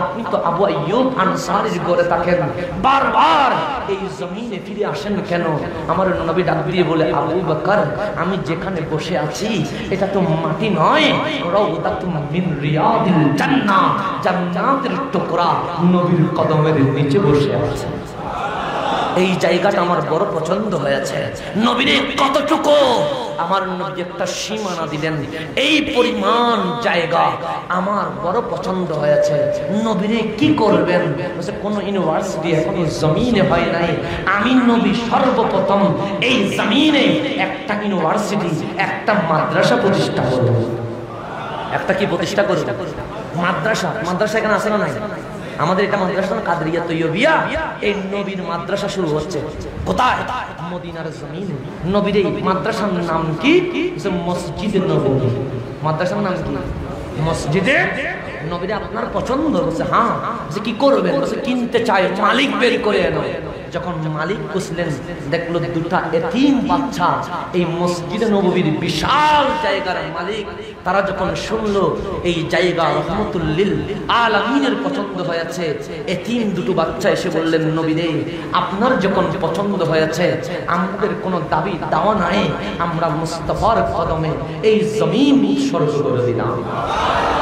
আপনি তো আবু আইয়ুব আনসারীর ঘরে থাকেন, বারবার এই জমিনে ফিরে আসেন কেন? আমার নবী ডাক দিয়ে বলে, আবু বকর, আমি যেখানে বসে আছি এটা তো মাটি নয়, রাউদাতুম মিন রিয়াদিল জান্নাহ, জান্নাতের টুকরা নবীর কদমের নিচে বসে আছে। এই জায়গাটা আমার বড় পছন্দ হয়েছে। নবীর কতটুকু, আমার নবী একটা সীমানা দিলেন, এই পরিমাণ জায়গা আমার বড় পছন্দ হয়েছে। নবীরে কি করবেন? কোন ইউনিভার্সিটি এখনো জমিনে হয় নাই, আমি নবী সর্বপ্রথম এই জমিনে একটা ইউনিভার্সিটি, একটা মাদ্রাসা প্রতিষ্ঠা করব। একটা কি প্রতিষ্ঠা করব? মাদ্রাসা, মাদ্রাসা এখানে আছে না নাই? আমাদের এটা মাদ্রাসা কাদরিয়া তৈয়বিয়া, এই নবীর মাদ্রাসা শুরু হচ্ছে কোথায়? মদিনার জমিন। নবীর এই মাদ্রাসার নাম কি? মসজিদে নববী। মাদ্রাসার নাম কি? মসজিদে নবীরে। আপনার পছন্দ? বলছে হ্যাঁ। যে কি করবেন? বলছে কিনতে চাই, মালিক বের করে এনো। যখন মালিক বুঝলেন, দেখলো দুটা এতিম বাচ্চা এই মসজিদে নববীর বিশাল জায়গার মালিক, তারা যখন শুনলো এই জায়গা রহমতুল লিল আলামিনের পছন্দ হয়েছে, এতিম দুটো বাচ্চা এসে বললেন নবী রে, আপনার যখন পছন্দ হয়েছে, আমাদের কোনো দাবি দাওয়া নাই, আমরা মুস্তাফার কদমে এই জমিন উৎসর্গ করে দিলাম।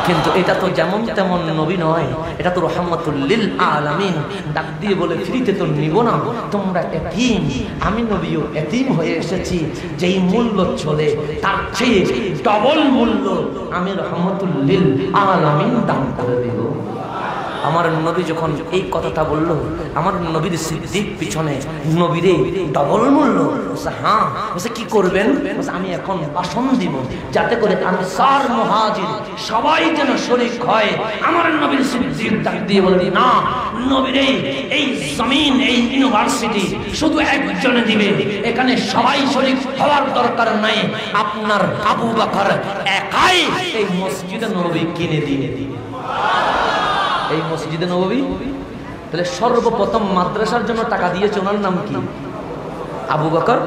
কিন্তু এটা তো যেমন তেমন নবী নয়, এটা তো রহমতুল লিল আলামিন। ডাক দিয়ে বলে ফ্রিতে তো নিব না, তোমরা এতিম, আমি নবীও এতিম হয়ে এসেছি, যেই মূল্য চলে তার চেয়ে ডবল মূল্য আমি রহমতুল লিল আলামিন দান করে দেব। আমার নবী যখন এই কথাটা বলল, আমার নবীর সিদ্দিক পিছনে নবীরে ডবল মূল্য। হ্যাঁ। বলছে কি করবেন? আমি এখন ভাষণ দিব, যাতে করে আনসার মুহাজির সবাই যেন শরীক হয়। আমার নবীর সিদ্দিক ডাক দিয়ে বললেন না, নবীরে এই জমিন, এই ইউনিভার্সিটি শুধু একজনে দিবে, এখানে সবাই শরীক হওয়ার দরকার নাই। আপনার আবু বকর একাই এই মসজিদে নববী কিনে দিয়ে দিবে। এই মসজিদে নববী। তাহলে সর্বপ্রথম মাদ্রাসার জন্য টাকা দিয়েছে, ওনার নাম কি? আবু বকর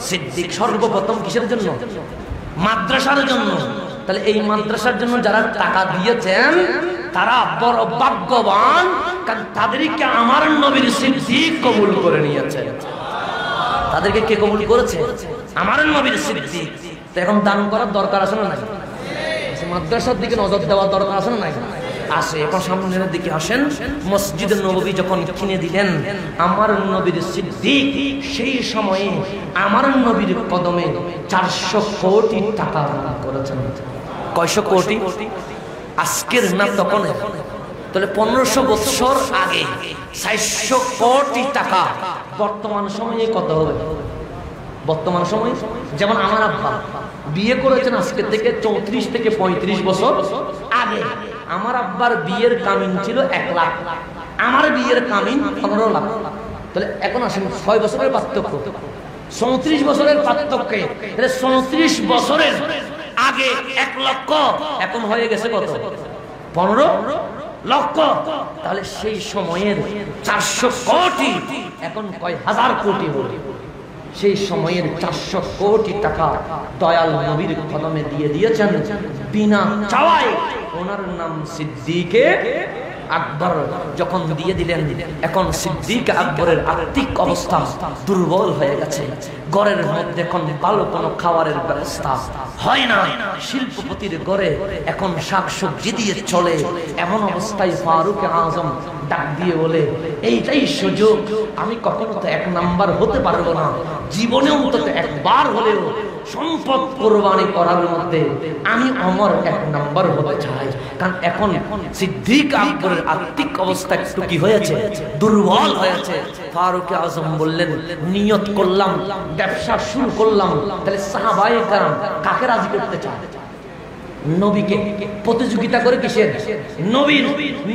সিদ্দিক। সর্বপ্রথম কিসের জন্য? মাদ্রাসার জন্য। তাহলে এই মাদ্রাসার জন্য যারা টাকা দিয়েছেন তারা বড় ভাগ্যবান, কারণ তাদেরকে আমার নবীর সিদ্দিক কবুল করে নিয়েছে। তাদেরকে কে কবুল করেছে? আমার নবীর সিদ্দিক। তো এখন দান করার দরকার আছে না নাই? মাদ্রাসার দিকে নজর দেওয়ার দরকার আছে না নাই? আসে। এখন সামনের দিকে আসেন। মসজিদে নববী যখন কিনে দিলেন, আমার নবীর সিদ্দিক সেই সময়ে আমার নবীর কদমে 400 কোটি টাকা দান করেছেন। কয়শো কোটি? আজকের না তখন। তাহলে 1500 বছর আগে 400 কোটি টাকা। বর্তমান সময়ে কত হবে? বর্তমান সময় যেমন আমার আব্বা বিয়ে করেছেন আজকে থেকে 34 থেকে 35 বছর আগে। আমার আব্বার বিয়ের কামিন ছিল 1 লাখ, আমার বিয়ের কামিন 15 লাখ। তাহলে এখন আসেন 6 বছরের পার্থক্য, 34 বছরের পার্থক্যে 34 বছরের আগে 1 লক্ষ, এখন হয়ে গেছে কত? 15 লক্ষ। তাহলে সেই সময়ের 400 কোটি এখন কয় হাজার কোটি হলো। সেই সময়ের 400 কোটি টাকা দয়াল নবীর কদমে দিয়ে দিয়েছেন বিনা চাওয়ায়। ওনার নাম সিদ্দিকে আকবর। যখন দিয়ে দিলেন, এখন সিদ্দিক আকবরের আর্থিক অবস্থা দুর্বল হয়ে গেছে। ঘরের মধ্যে এখন ভালো কোনো খাবারের ব্যবস্থা হয় না। শিল্পপতির ঘরে এখন শাকসবজি দিয়ে চলে। এমন অবস্থায় ফারুক আজম ডাক দিয়ে বলে, এইটাই সুযোগ, আমি কখনো তো 1 নাম্বার হতে পারবো না, জীবনে অন্তত একবার হলেও সম্পদ কোরবানি করার মধ্যে আমি আমার 1 নাম্বার হতে চাই। কারণ এখন সিদ্দিক আকবরের আর্থিক অবস্থা একটু কি হয়েছে? দুর্বল হয়েছে। ফারুক আজম বললেন, নিয়ত করলাম, ব্যবসা শুরু করলাম। তাহলে সাহাবায়ে কেরাম কাকে রাজি করতে চায়? নবীকে। প্রতিযোগিতা করে কিসের? নবীর।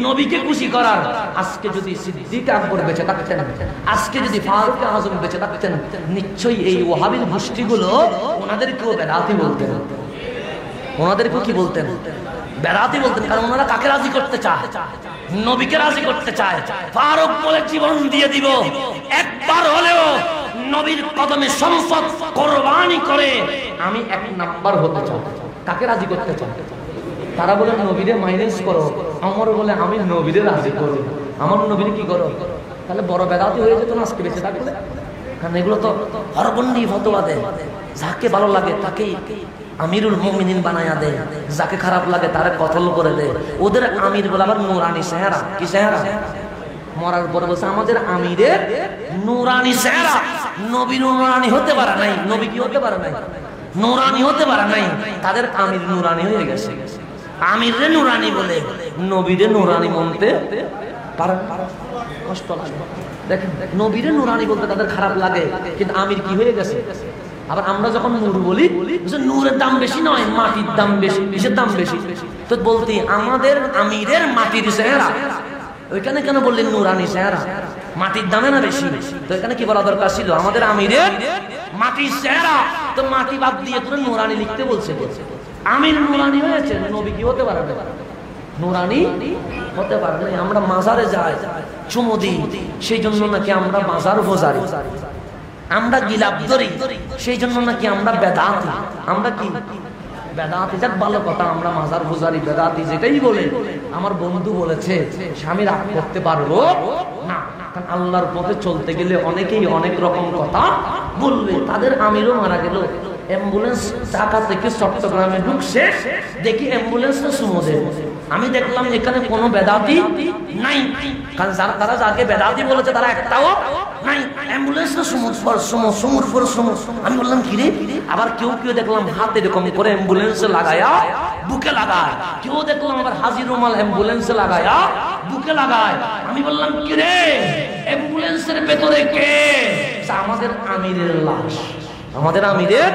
নবীকে খুশি করার। আজকে যদি সিদ্দিক আকবর বেঁচে থাকতেন, আজকে যদি ফারুক আজম বেঁচে থাকতেন, নিশ্চয়ই এই ওয়াহাবির গোষ্ঠীগুলো ওনাদেরকেও বেদাতি বলতেন। ওনাদেরকেও কি বলতেন? বেদাতি বলতেন। কারণ ওনারা কাকে রাজি করতে চায়? নবীকে রাজি করতে চায়। ফারুক বলে জীবন দিয়ে দিব, একবার হলেও নবীর কদমে সম্পদ কোরবানি করে আমি 1 নাম্বার হতে চাই। কাকে রাজি করতে চান? তারা বলে নবীরে মাইনাস করো, আমার বলে আমি নবীরে রাজি করি। আমার নবীরে কি করো? তাহলে বড় বেদাতি হয়ে যেত না আজকে বেঁচে থাকলে। কারণ এগুলো তো হরগন্ডি ফতোয়া দেয়, যাকে ভালো লাগে তাকেই আমিরুল মুমিনিন বানায়া দেয়, যাকে খারাপ লাগে তারে কতল করে দেয়। ওদের আমির বলে আবার নুরানি চেহারা। কি চেহারা? মরার পরে বলছে আমাদের আমিরের নুরানি চেহারা। নবী নুরানি হতে পারে নাই। নবী কি হতে পারে নাই? নুরানি হতে পারে নাই। তাদের আমির নুরানি হয়ে গেছে। আমিরে নুরানি বলে নবীরে নুরানি মানতে পারে। কষ্ট লাগে। দেখেন, নবীরে নুরানি বলতে তাদের খারাপ লাগে, কিন্তু আমির কি হয়ে গেছে? আবার আমরা যখন নূর বলি, নূরের দাম বেশি নয়, মাটির দাম বেশি। কিসের দাম বেশি? তো বলতি আমাদের আমিরের মাটির চেহারা, ওইখানে কেন বললেন নুরানি চেহারা? মাটির দামে না বেশি, তো এখানে কি বলা দরকার ছিল আমাদের আমিরের মাটির চেহারা? তো মাটি বাদ দিয়ে তোরা নুরানি লিখতে বলছে। আমির নুরানি হয়েছে, নবী কি হতে পারবে? নুরানি হতে পারবে। আমরা মাজারে যাই, চুমো দিই, সেই জন্য নাকি আমরা মাজার পূজারি। আমরা গিলাপ ধরি, সেই জন্য নাকি আমরা বেদাতি। আমরা কি বেদাতি? যাক ভালো কথা, আমরা মাজার পূজারি বেদাতি যেটাই বলে। আমার বন্ধু বলেছে স্বামী রাগ করতে পারবো না, কারণ আল্লাহর পথে চলতে গেলে অনেকেই অনেক রকম কথা বলবে। তাদের আমিরও মারা গেল, অ্যাম্বুলেন্স ঢাকা থেকে চট্টগ্রামে ঢুকছে, দেখি অ্যাম্বুলেন্সে সুমো দেয়। আমি দেখলাম এখানে কোনো বেদাতি নাই, কারণ তারা যাকে বেদাতি বলেছে তারা একটাও নাই। অ্যাম্বুলেন্সে সুমোর পর সুমো। আমি বললাম কি রে? আবার কেউ কেউ দেখলাম হাত এরকম করে অ্যাম্বুলেন্সে লাগায়া বুকে লাগায়, কেউ দেখলাম আবার হাজির রুমাল অ্যাম্বুলেন্সে লাগায়া বুকে লাগায়। আমি বললাম কি রে, অ্যাম্বুলেন্সের ভেতরে কে? আমাদের আমিরের লাশ, আমাদের আমিরের।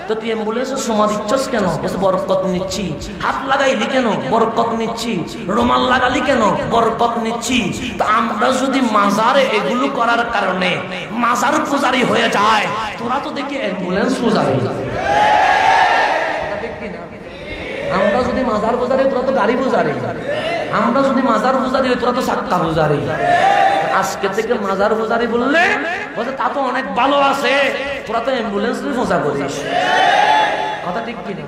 তো তুই অ্যাম্বুলেন্সে সমা দিচ্ছস কেন? বরকত নিচ্ছি। হাত লাগাইলি কেন? বরকত নিচ্ছি। রুমাল লাগালি কেন? বরকত নিচ্ছি। তো আমরা যদি মাজারে এগুলো করার কারণে মাজার পূজারি হয়ে যায়, তোরা তো দেখি অ্যাম্বুলেন্স পূজারি। আমরা যদি মাজার পূজারি, তোরা তো গাড়ি পূজারি। আমরা যদি মাজার পূজারি, তোরা তো সাক্কা পূজারি। আজকে থেকে মাজার পূজারি বললে বলতে তা তো অনেক ভালো আছে, তোরা তো অ্যাম্বুলেন্স পূজা করিস। কথা ঠিক কিনা?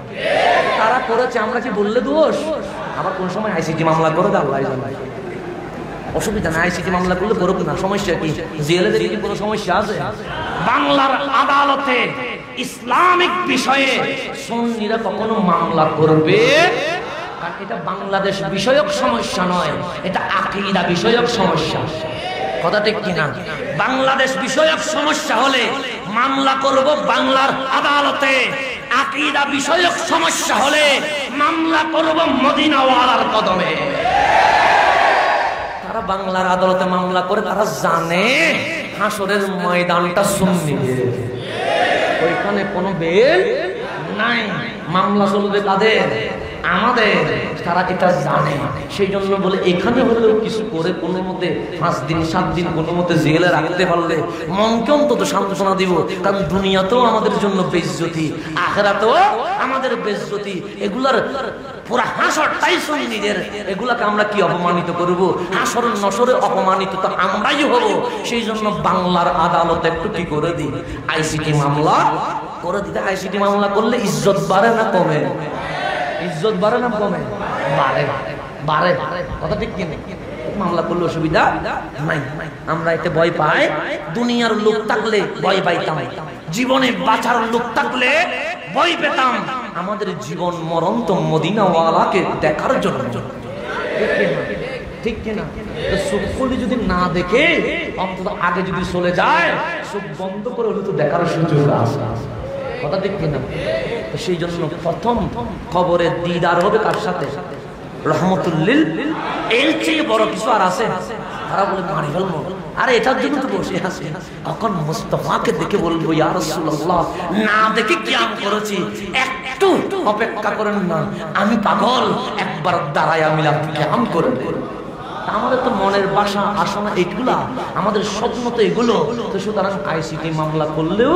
তারা করেছে, আমরা কি বললে দোষ? আবার কোন সময় আইসিটি মামলা করে দেয় আল্লাহ জানে। অসুবিধা না, আইসিটি মামলা করলে করুক না, সমস্যা কি? জেলে দেখি কোনো সমস্যা আছে? বাংলার আদালতে ইসলামিক বিষয়ে সুন্নিরা কখনো মামলা করবে? কারণ এটা বাংলাদেশ বিষয়ক সমস্যা নয়, এটা আকীদা বিষয়ক সমস্যা। কথা ঠিক কিনা? বাংলাদেশ বিষয়ক সমস্যা হলে মামলা করব বাংলার আদালতে, আকীদা বিষয়ক সমস্যা হলে মামলা করব মদিনাওয়ালার কদমে। তারা বাংলার আদালতে মামলা করে, তারা জানে হাসরের ময়দানটা সুন্নিদের, ওইখানে কোনো বেল নাই, মামলা চলবে তাদের, আমাদের। তারা এটা জানে, সেই জন্য বলে এখানে হলেও কিছু করে কোনো মতে 5 দিন 7 দিন কোনো মতে জেলে রাখতে পারলে মনকে অন্তত সান্ত্বনা দিব। কারণ দুনিয়াতেও আমাদের জন্য বেইজ্জতি, আখিরাতেও আমাদের বেইজ্জতি। এগুলার পুরা হাসরটাই সুন্নিদের, এগুলাকে আমরা কি অপমানিত করব? হাসর নসরে অপমানিত তো আমরাই হব। সেই জন্য বাংলার আদালতে একটু কি করে দিই, আইসিটি মামলা করে দিতে। আইসিটি মামলা করলে ইজ্জত বাড়ে না কমে? ইজ্জত বাড়ে না কমে? বাড়ে, বাড়ে। কথা ঠিক কিনা? মামলা করলে অসুবিধা নাই। আমরা এতে ভয় পাই। দুনিয়ার লোক থাকলে ভয় পাইতাম, জীবনে বাঁচার লোক থাকলে ভয় পেতাম। আমাদের জীবন মরণ তো মদিনাওয়ালাকে দেখার জন্য। ঠিক কিনা? চোখ খুলে যদি না দেখে, অন্তত আগে যদি চলে যায়, চোখ বন্ধ করে হলে তো দেখার সুযোগ আছে। কথা ঠিক কিনা? সেই জন্য প্রথম খবরে দিদার হবে কার সাথে? রহমতুল্লিল। এর চেয়ে বড় কিছু আর আছে? তারা বলে মারি ফেলবো, আরে এটার জন্য তো বসে আছে। এখন মুস্তাফাকে দেখে বলবো ইয়া রাসূলুল্লাহ, না দেখে কিয়াম করেছি, একটু অপেক্ষা করেন না, আমি পাগল, একবার দাঁড়ায় মিলাদ কিয়াম করে। আমাদের তো মনের বাসা আসনা এগুলা, আমাদের স্বপ্ন তো এগুলো। তো সুতরাং আইসিটি মামলা করলেও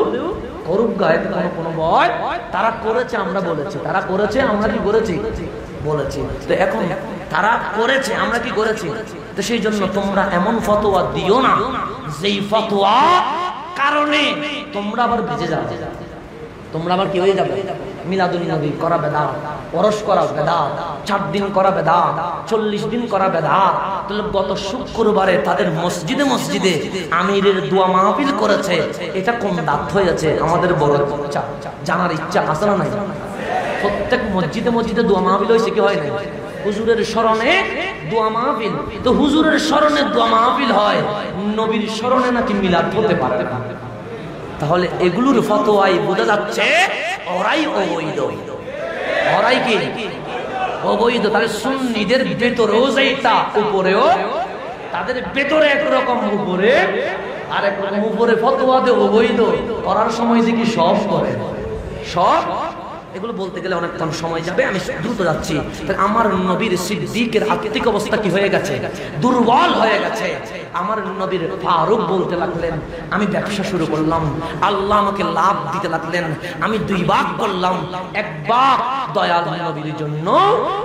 করুক, গায়ে কোনো ভয়। তারা করেছে, আমরা বলেছি, তারা করেছে, আমরা কি করেছি? বলেছি। তো এখন তারা করেছে, আমরা কি করেছি? তো সেই জন্য তোমরা এমন ফতোয়া দিও না যেই ফতোয়া কারণে তোমরা আবার ভেজে যাবে, তোমরা আবার কি হয়ে যাবে? মিলাদুন নবী করা বেদাত, ওরস করা বেদাত, 4 দিন করা বেদাত, 40 দিন করা বেদাত। তাহলে গত শুক্রবারে তাদের মসজিদে মসজিদে আমিরের দোয়া মাহফিল করেছে, এটা কোন দাঁত হয়েছে? আমাদের বড় জানার ইচ্ছা আছে না নাই? প্রত্যেক মসজিদে মসজিদে দোয়া মাহফিল হয়েছে কি হয় নাই? হুজুরের স্মরণে দোয়া মাহফিল। তো হুজুরের স্মরণে দোয়া মাহফিল হয়, নবীর স্মরণে নাকি মিলাদ হতে পারে? তাহলে এগুলোর ফতোয়াই বোঝা যাচ্ছে ওরাই অবৈধ। ওরাই কি অবৈধ? তাহলে সুন্নিদের ভেতরেও যেটা, উপরেও তাদের ভেতরে একরকম, উপরে আর একরকম। উপরে ফতোয়া দিয়ে অবৈধ করার সময় যে কি সব করে, সব এগুলো বলতে গেলে অনেকক্ষণ সময় যাবে, আমি দ্রুত যাচ্ছি। আমার নবীর সিদ্দিকের আত্মিক অবস্থা কি হয়ে গেছে? দুর্বল হয়ে গেছে। আমার নবীর ফারুক বলতে লাগলেন, আমি ব্যবসা শুরু করলাম, আল্লাহ আমাকে লাভ দিতে লাগলেন, আমি 2 ভাগ করলাম, 1 ভাগ দয়াল নবীর জন্য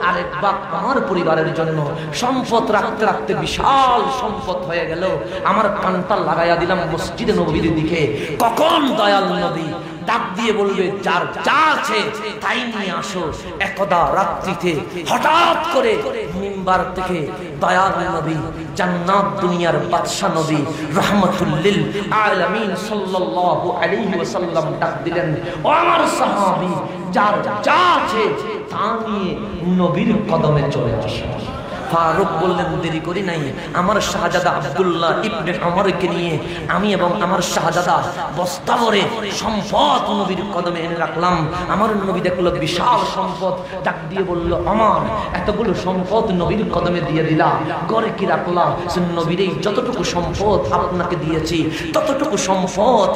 আর 1 ভাগ আমার পরিবারের জন্য। সম্পদ রাখতে রাখতে বিশাল সম্পদ হয়ে গেল। আমার কানটা লাগাইয়া দিলাম মসজিদে নববীর দিকে। কখন দয়াল নবী ডাক দিয়ে বলবে, যার যা আছে তাই নিয়ে আসো। একদা রাত্রিতে হঠাৎ করে মিম্বার থেকে দয়াল নবী, জান্নাত দুনিয়ার বাদশা নবী, রাহমাতুল লিল আলামিন সাল্লাল্লাহু আলাইহি ওয়াসাল্লাম ডাক দিলেন, ও আমার সাহাবী, যার যা আছে তা নিয়ে নবীর কদমে চলে আসো। ফারুক বললেন, দেরি করি নাই, আমার শাহজাদা আব্দুল্লাহ ইবনে ওমরকে নিয়ে আমি এবং আমার শাহজাদা বস্তা ভরে সম্পদ নবীর কদমে এনে রাখলাম। আমার নবী দেখলো বিশাল সম্পদ, ডাক দিয়ে বলল, আমার এতগুলো সম্পদ নবীর কদমে দিয়ে দিলা, ঘরে কি রাখলা? নবীর এই যতটুকু সম্পদ আপনাকে দিয়েছি ততটুকু সম্পদ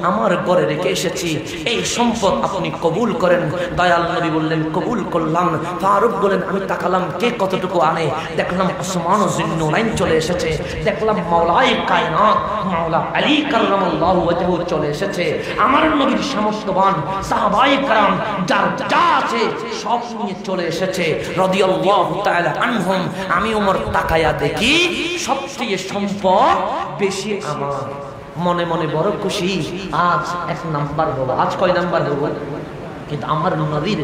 আমার ঘরে রেখে এসেছি, এই সম্পদ আপনি কবুল করেন। দয়াল নবী বললেন, কবুল করলাম। ফারুক বলেন, আমি তাকালাম কে কতটুকু আনে, দেখলাম ওসমান জিন্নুরাইন চলে এসেছে, দেখলাম মাওলায়ে কায়নাত মাওলা আলী কাররামাল্লাহু ওয়াজহু চলে এসেছে। আমার নবীর সমস্তবান সাহাবায়ে کرام যার যা আছে সব নিয়ে চলে এসেছে রাদিয়াল্লাহু তাআলা আনহুম। আমি ওমর তাকায়া দেখি সবচেয়ে সম্পদ বেশি আমার। মনে মনে বড় খুশি, আজ 1 নাম্বার হবো। আজ কয় নাম্বার হবো? কিন্তু আমার নবীর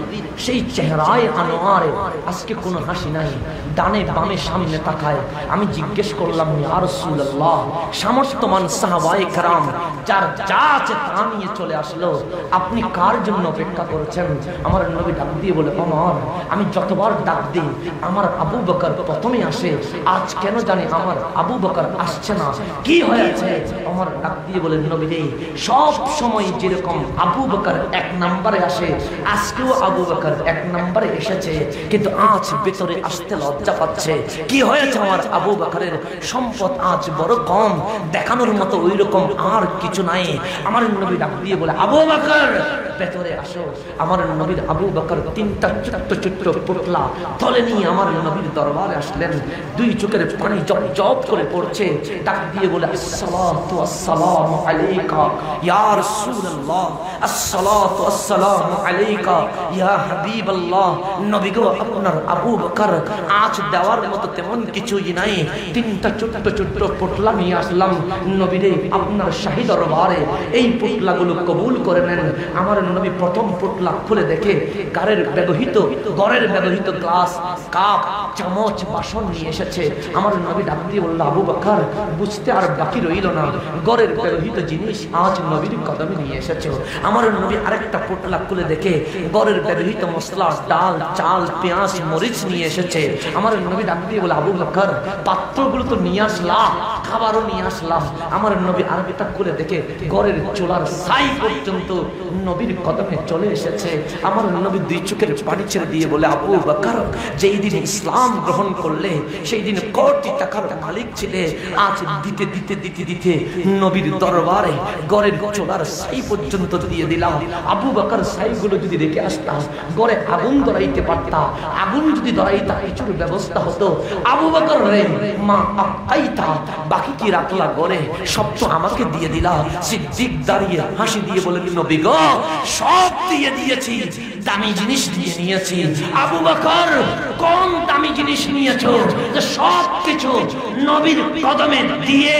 সেই চেহারায় আনোয়ারে আজকে কোনো হাসি নাই, ডানে বামে সামনে তাকায়। আমি জিজ্ঞেস করলাম, ইয়া রাসূলুল্লাহ, সমস্তমান সাহাবায়ে کرام যার যা আছে তা নিয়ে চলে আসলো, আপনি কার জন্য অপেক্ষা করেছেন? আমার নবী ডাক দিয়ে বলে, ওমর, আমি যতবার ডাক দিই আমার আবু বকর প্রথমে আসে, আজ কেন জানি আমার আবু বকর আসছে না, কি হয়েছে? ওমর ডাক দিয়ে বলে, নবী রে, সব সময় যেরকম আবু বকর 1 নম্বরে আসে, আজকেও আবু বকর 1 নম্বরে এসেছে, কিন্তু আজ ভেতরে আসতে লজ্জা পাচ্ছে। কি হয়েছে? আমার আবু বকরের সম্পদ আজ বড় কম, দেখানোর মতো ওই রকম আর কিছু নাই। আমার নবী ডাক দিয়ে বলে, আবু বকর ভেতরে আসো। আমার নবীর আবু বকর 3টা ছোট্ট ছোট্ট পুতলা তলে নিয়ে আমার নবীর দরবারে আসলেন। 2 চোখের পানি জপ জপ করে পড়ছে। ডাক দিয়ে বলে, আসসালাতু আসসালামু আলাইকা ইয়া রাসূলুল্লাহ, আসসালাতু আসসালামু আলাইকা ইয়া হাবিবাল্লাহ। নবী গো, আপনার আবু বকর আজ দেওয়ার মতো তেমন কিছুই নাই, 3টা ছোট্ট ছোট্ট পুতলা নিয়ে আসলাম। নবী রে, আপনার শাহী দরবারে এই পুতলাগুলো কবুল করে নেন। আমার নবী প্রথম পুতলা খুলে দেখে ঘরের ব্যবহৃত গ্লাস, কাপ, চামচ, বাসন নিয়ে এসেছে। আমার নবী ডাক দিয়ে বলল, আবু বকর, বুঝতে আর বাকি রইল না, ঘরের ব্যবহৃত জিনিস আজ নবীর কদমে নিয়ে এসেছে। আমার নবী আরেকটা পুতলা খুলে দেখে ঘরের ব্যবহৃত মশলা, ডাল, চাল, পেঁয়াজ, মরিচ নিয়ে এসেছে। আমার নবী ডাক দিয়ে বলে, আবু বকর, পাত্রগুলো তো নিয়ে আসলাম, খাবারও নিয়ে আসলাম। আমার নবী আরেকটা খুলে দেখে ঘরের চুলার ছাই পর্যন্ত নবীর কদমে চলে এসেছে। আমার নবী 2 চোখের পানি ছেড়ে দিয়ে বলে, আবু বকর, যেই দিন ইসলাম গ্রহণ করলে সেই দিন কোটি টাকার মালিক ছিলে, আজ দিতে দিতে দিতে দিতে নবীর দরবারে ঘরের চুলার ছাই পর্যন্ত দিয়ে দিলাম। আবু বকর, ছাইগুলো যদি রেখে আসতাম, ঘরে আগুন ধরাইতে পারতাম, আগুন যদি ধরাইতা কিছুর ব্যবস্থা হতো। আবু বকর রে, মা আকাইতা, বাকি কি রাখলা ঘরে? সব তো আমাকে দিয়ে দিলা। সিদ্দিক দাঁড়িয়ে হাসি দিয়ে বলেন, নবী গো, সব দিয়ে দিয়েছি, দামি জিনিস দিয়ে নিয়েছি। আবু বকর, কোন দামি জিনিস নিয়েছো যে সব কিছু নবীর কদমে দিয়ে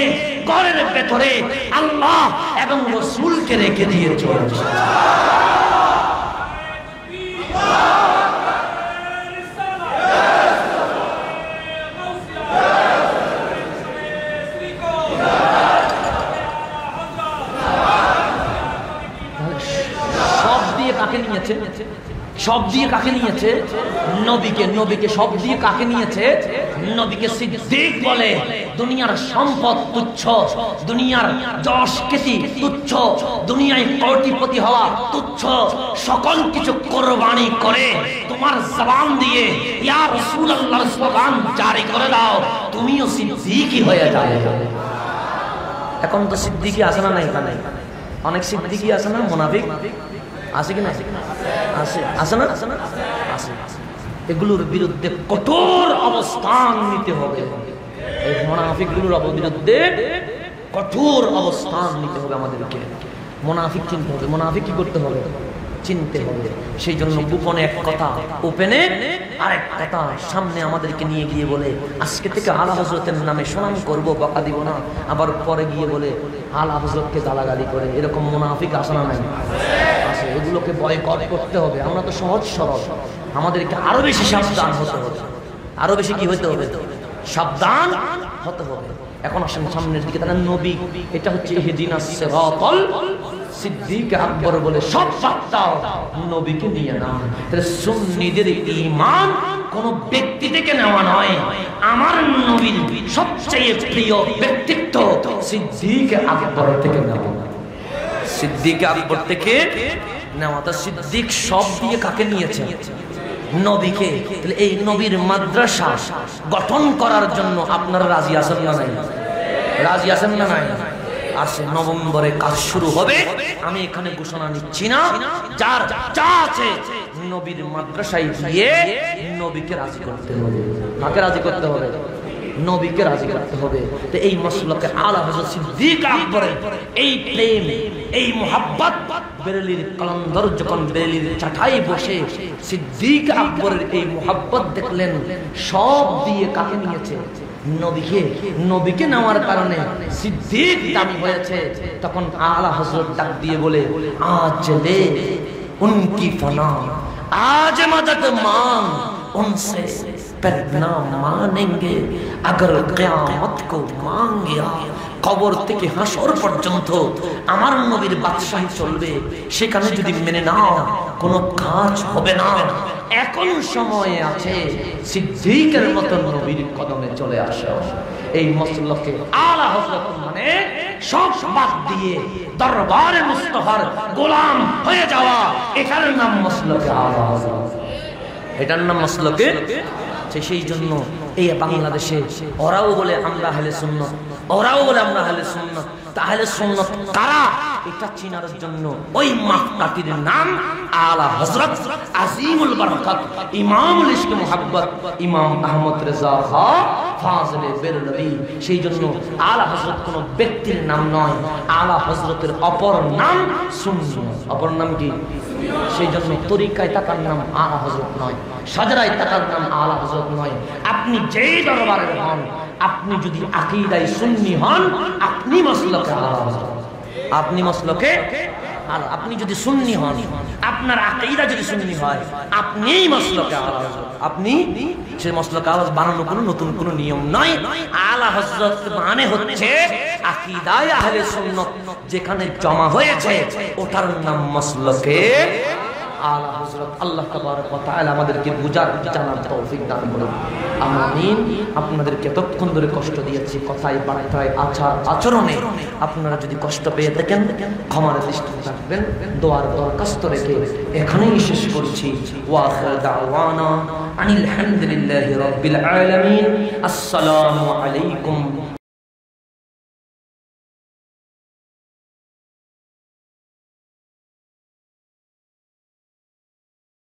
ঘরের ভেতরে আল্লাহ এবং রাসূলকে রেখে দিয়েছো? সব দিয়ে কাকে নিয়েছে? নবীকে। নবীকে সব দিয়ে কাকে নিয়েছে? নবীকে সিদ্দিক বলে। দুনিয়ার সম্পদ তুচ্ছ, দুনিয়ার যশ খ্যাতি তুচ্ছ, দুনিয়ায় কোটিপতি হওয়া তুচ্ছ, সকল কিছু কোরবানি করে তোমার জবান দিয়ে ইয়া রাসূলুল্লাহর স্লোগান জারি করে দাও, তুমিও সিদ্দিকই হয়ে যাবে। এখন তো সিদ্দিকই আছে না? নাই, অনেক সিদ্দিকই আছে না? মুনাফিক আছে কি না? আছে আছে না আছে। এগুলোর বিরুদ্ধে কঠোর অবস্থান নিতে হবে। এই মুনাফিকগুলোর বিরুদ্ধে কঠোর অবস্থান নিতে হবে আমাদেরকে। মুনাফিক চিনতে হবে। মুনাফিক কি করতে হবে? চিনতে হবে। সেই জন্য গোপনে এক কথা, ওপেনে আরেক কথা, সামনে আমাদেরকে নিয়ে গিয়ে বলে আজকে থেকে আলা হযরতের নামে সুনাম করব, বকা দিব না, আবার পরে গিয়ে বলে আলা হযরতকে গালাগালি করে। এরকম মুনাফিক আসে না নাই? আছে। এগুলোকে বয়কট করতে হবে। আমরা তো সহজ সরল, আমাদেরকে আরো বেশি সাবধান হতে হবে। আরো বেশি কি হতে হবে? সাবধান হতে হবে। এখন আসেন সামনের দিকে। তাহলে নবী, এটা হচ্ছে ইহদিনাস সিরাতাল, সিদ্দিক আকবর বলে সব সত্তাও নবীকে নিয়ে না। তাহলে সুন্নিদের ঈমান কোন ব্যক্তি থেকে নেওয়া নয়। আমার নবীর সবচেয়ে প্রিয় ব্যক্তিত্ব সিদ্দিক আকবর থেকে নেওয়া। সিদ্দিক আকবর থেকে নেওয়া। তা সিদ্দিক সব দিয়ে কাকে নিয়েছে? নবীকে। তাহলে এই নবীর মাদ্রাসা গঠন করার জন্য আপনারা রাজি আছেন না নাই? রাজি আছেন না নাই? আসে। নভেম্বরে কাজ শুরু হবে। আমি এখানে ঘোষণা নিচ্ছি না, যার যা আছে নবীর মাদ্রাসায় গিয়ে নবীকে রাজি করতে হবে। কাকে রাজি করতে হবে? নবীকে রাজি করতে হবে। তো এই মাসলাকে আলা হযরত সিদ্দিক আকবরের এই প্রেম, এই মুহাব্বত, বেরেলির কলন্দর যখন বেরেলির চাটাই বসে সিদ্দিক আকবরের এই মুহাব্বত দেখলেন, সব দিয়ে কাকে নিয়েছে? নবীকে। নবীকে নেওয়ার কারণে সিদ্দিক দামি হয়েছে। তখন আলা হযরত ডাক দিয়ে বলে আজ লে উনকি ফনা, আজ মদদ মাंग उनसे पर ना मानेंगे अगर क़यामत को मांग गया। কবর থেকে হাসর পর্যন্ত আমার নবীর বাদশাহী চলবে। সেখানে যদি মেনে নাও কোনো কাজ হবে না। এখন সময় আছে সিদ্দিকের মতো নবীর কদমে চলে আসো। এই মসলকে আলা হযরত মানে সব বাদ দিয়ে দরবারে মুস্তাফার গোলাম হয়ে যাওয়া, এটার নাম মসলকে আলা হযরত। এটার নাম মসলকে। সেই জন্য এই বাংলাদেশে ওরাও বলে আমরা আহলে সুন্নাত, ওরাও বলে আমরা আহলে সুন্নাত। তাহলে সুন্নাত কারা এটা চিনার জন্য ওই মাহতাটির নাম আলা হযরত আজিমুল বরকত ইমামুল ইশক মুহাব্বত ইমাম আহমদ রেজা খা ফাজলে বেরলভী। সেই জন্য আলা হযরত কোনো ব্যক্তির নাম নয়, আলা হযরতের অপর নাম সুন্নি। অপর নাম কি? সেই জন্য তরিকায় তাকার নাম আলা হযরত নয়, সাজরায় তাকার নাম আলা হযরত নয়। আপনি যেই দরবারের হন, আপনি যদি আকীদায় সুন্নি হন, আপনি মাসলকে আলা হযরত। আপনি মাসলকে আলা। আপনি যদি সুন্নি হন, আপনার আকীদা যদি সুন্নি হয়, আপনিই মাসলকে আলা হযরত। আপনি সেই মাসলকে আলা বানানো কোনো নতুন কোনো নিয়ম নয়। আলা হযরত মানে হচ্ছে আকীদায় আহলে সুন্নাত যেখানে জমা হয়েছে ওটার নাম মাসলকে আলা হযরত। আল্লাহ তাবারক ওয়া তাআলা আমাদেরকে বুঝার জানার তৌফিক দান করুন। আমিন। আপনাদেরকে এতক্ষণ ধরে কষ্ট দিয়েছি কথায় বার্তায় আচরণে। আপনারা যদি কষ্ট পেয়ে থাকেন ক্ষমার দৃষ্টিতে রাখবেন। দোয়ার দরখাস্ত রেখে এখানেই শেষ করছি। ওয়া আখিরু দাওয়ানা আনিল হামদুলিল্লাহি রাব্বিল আলামিন। আসসালামু আলাইকুম।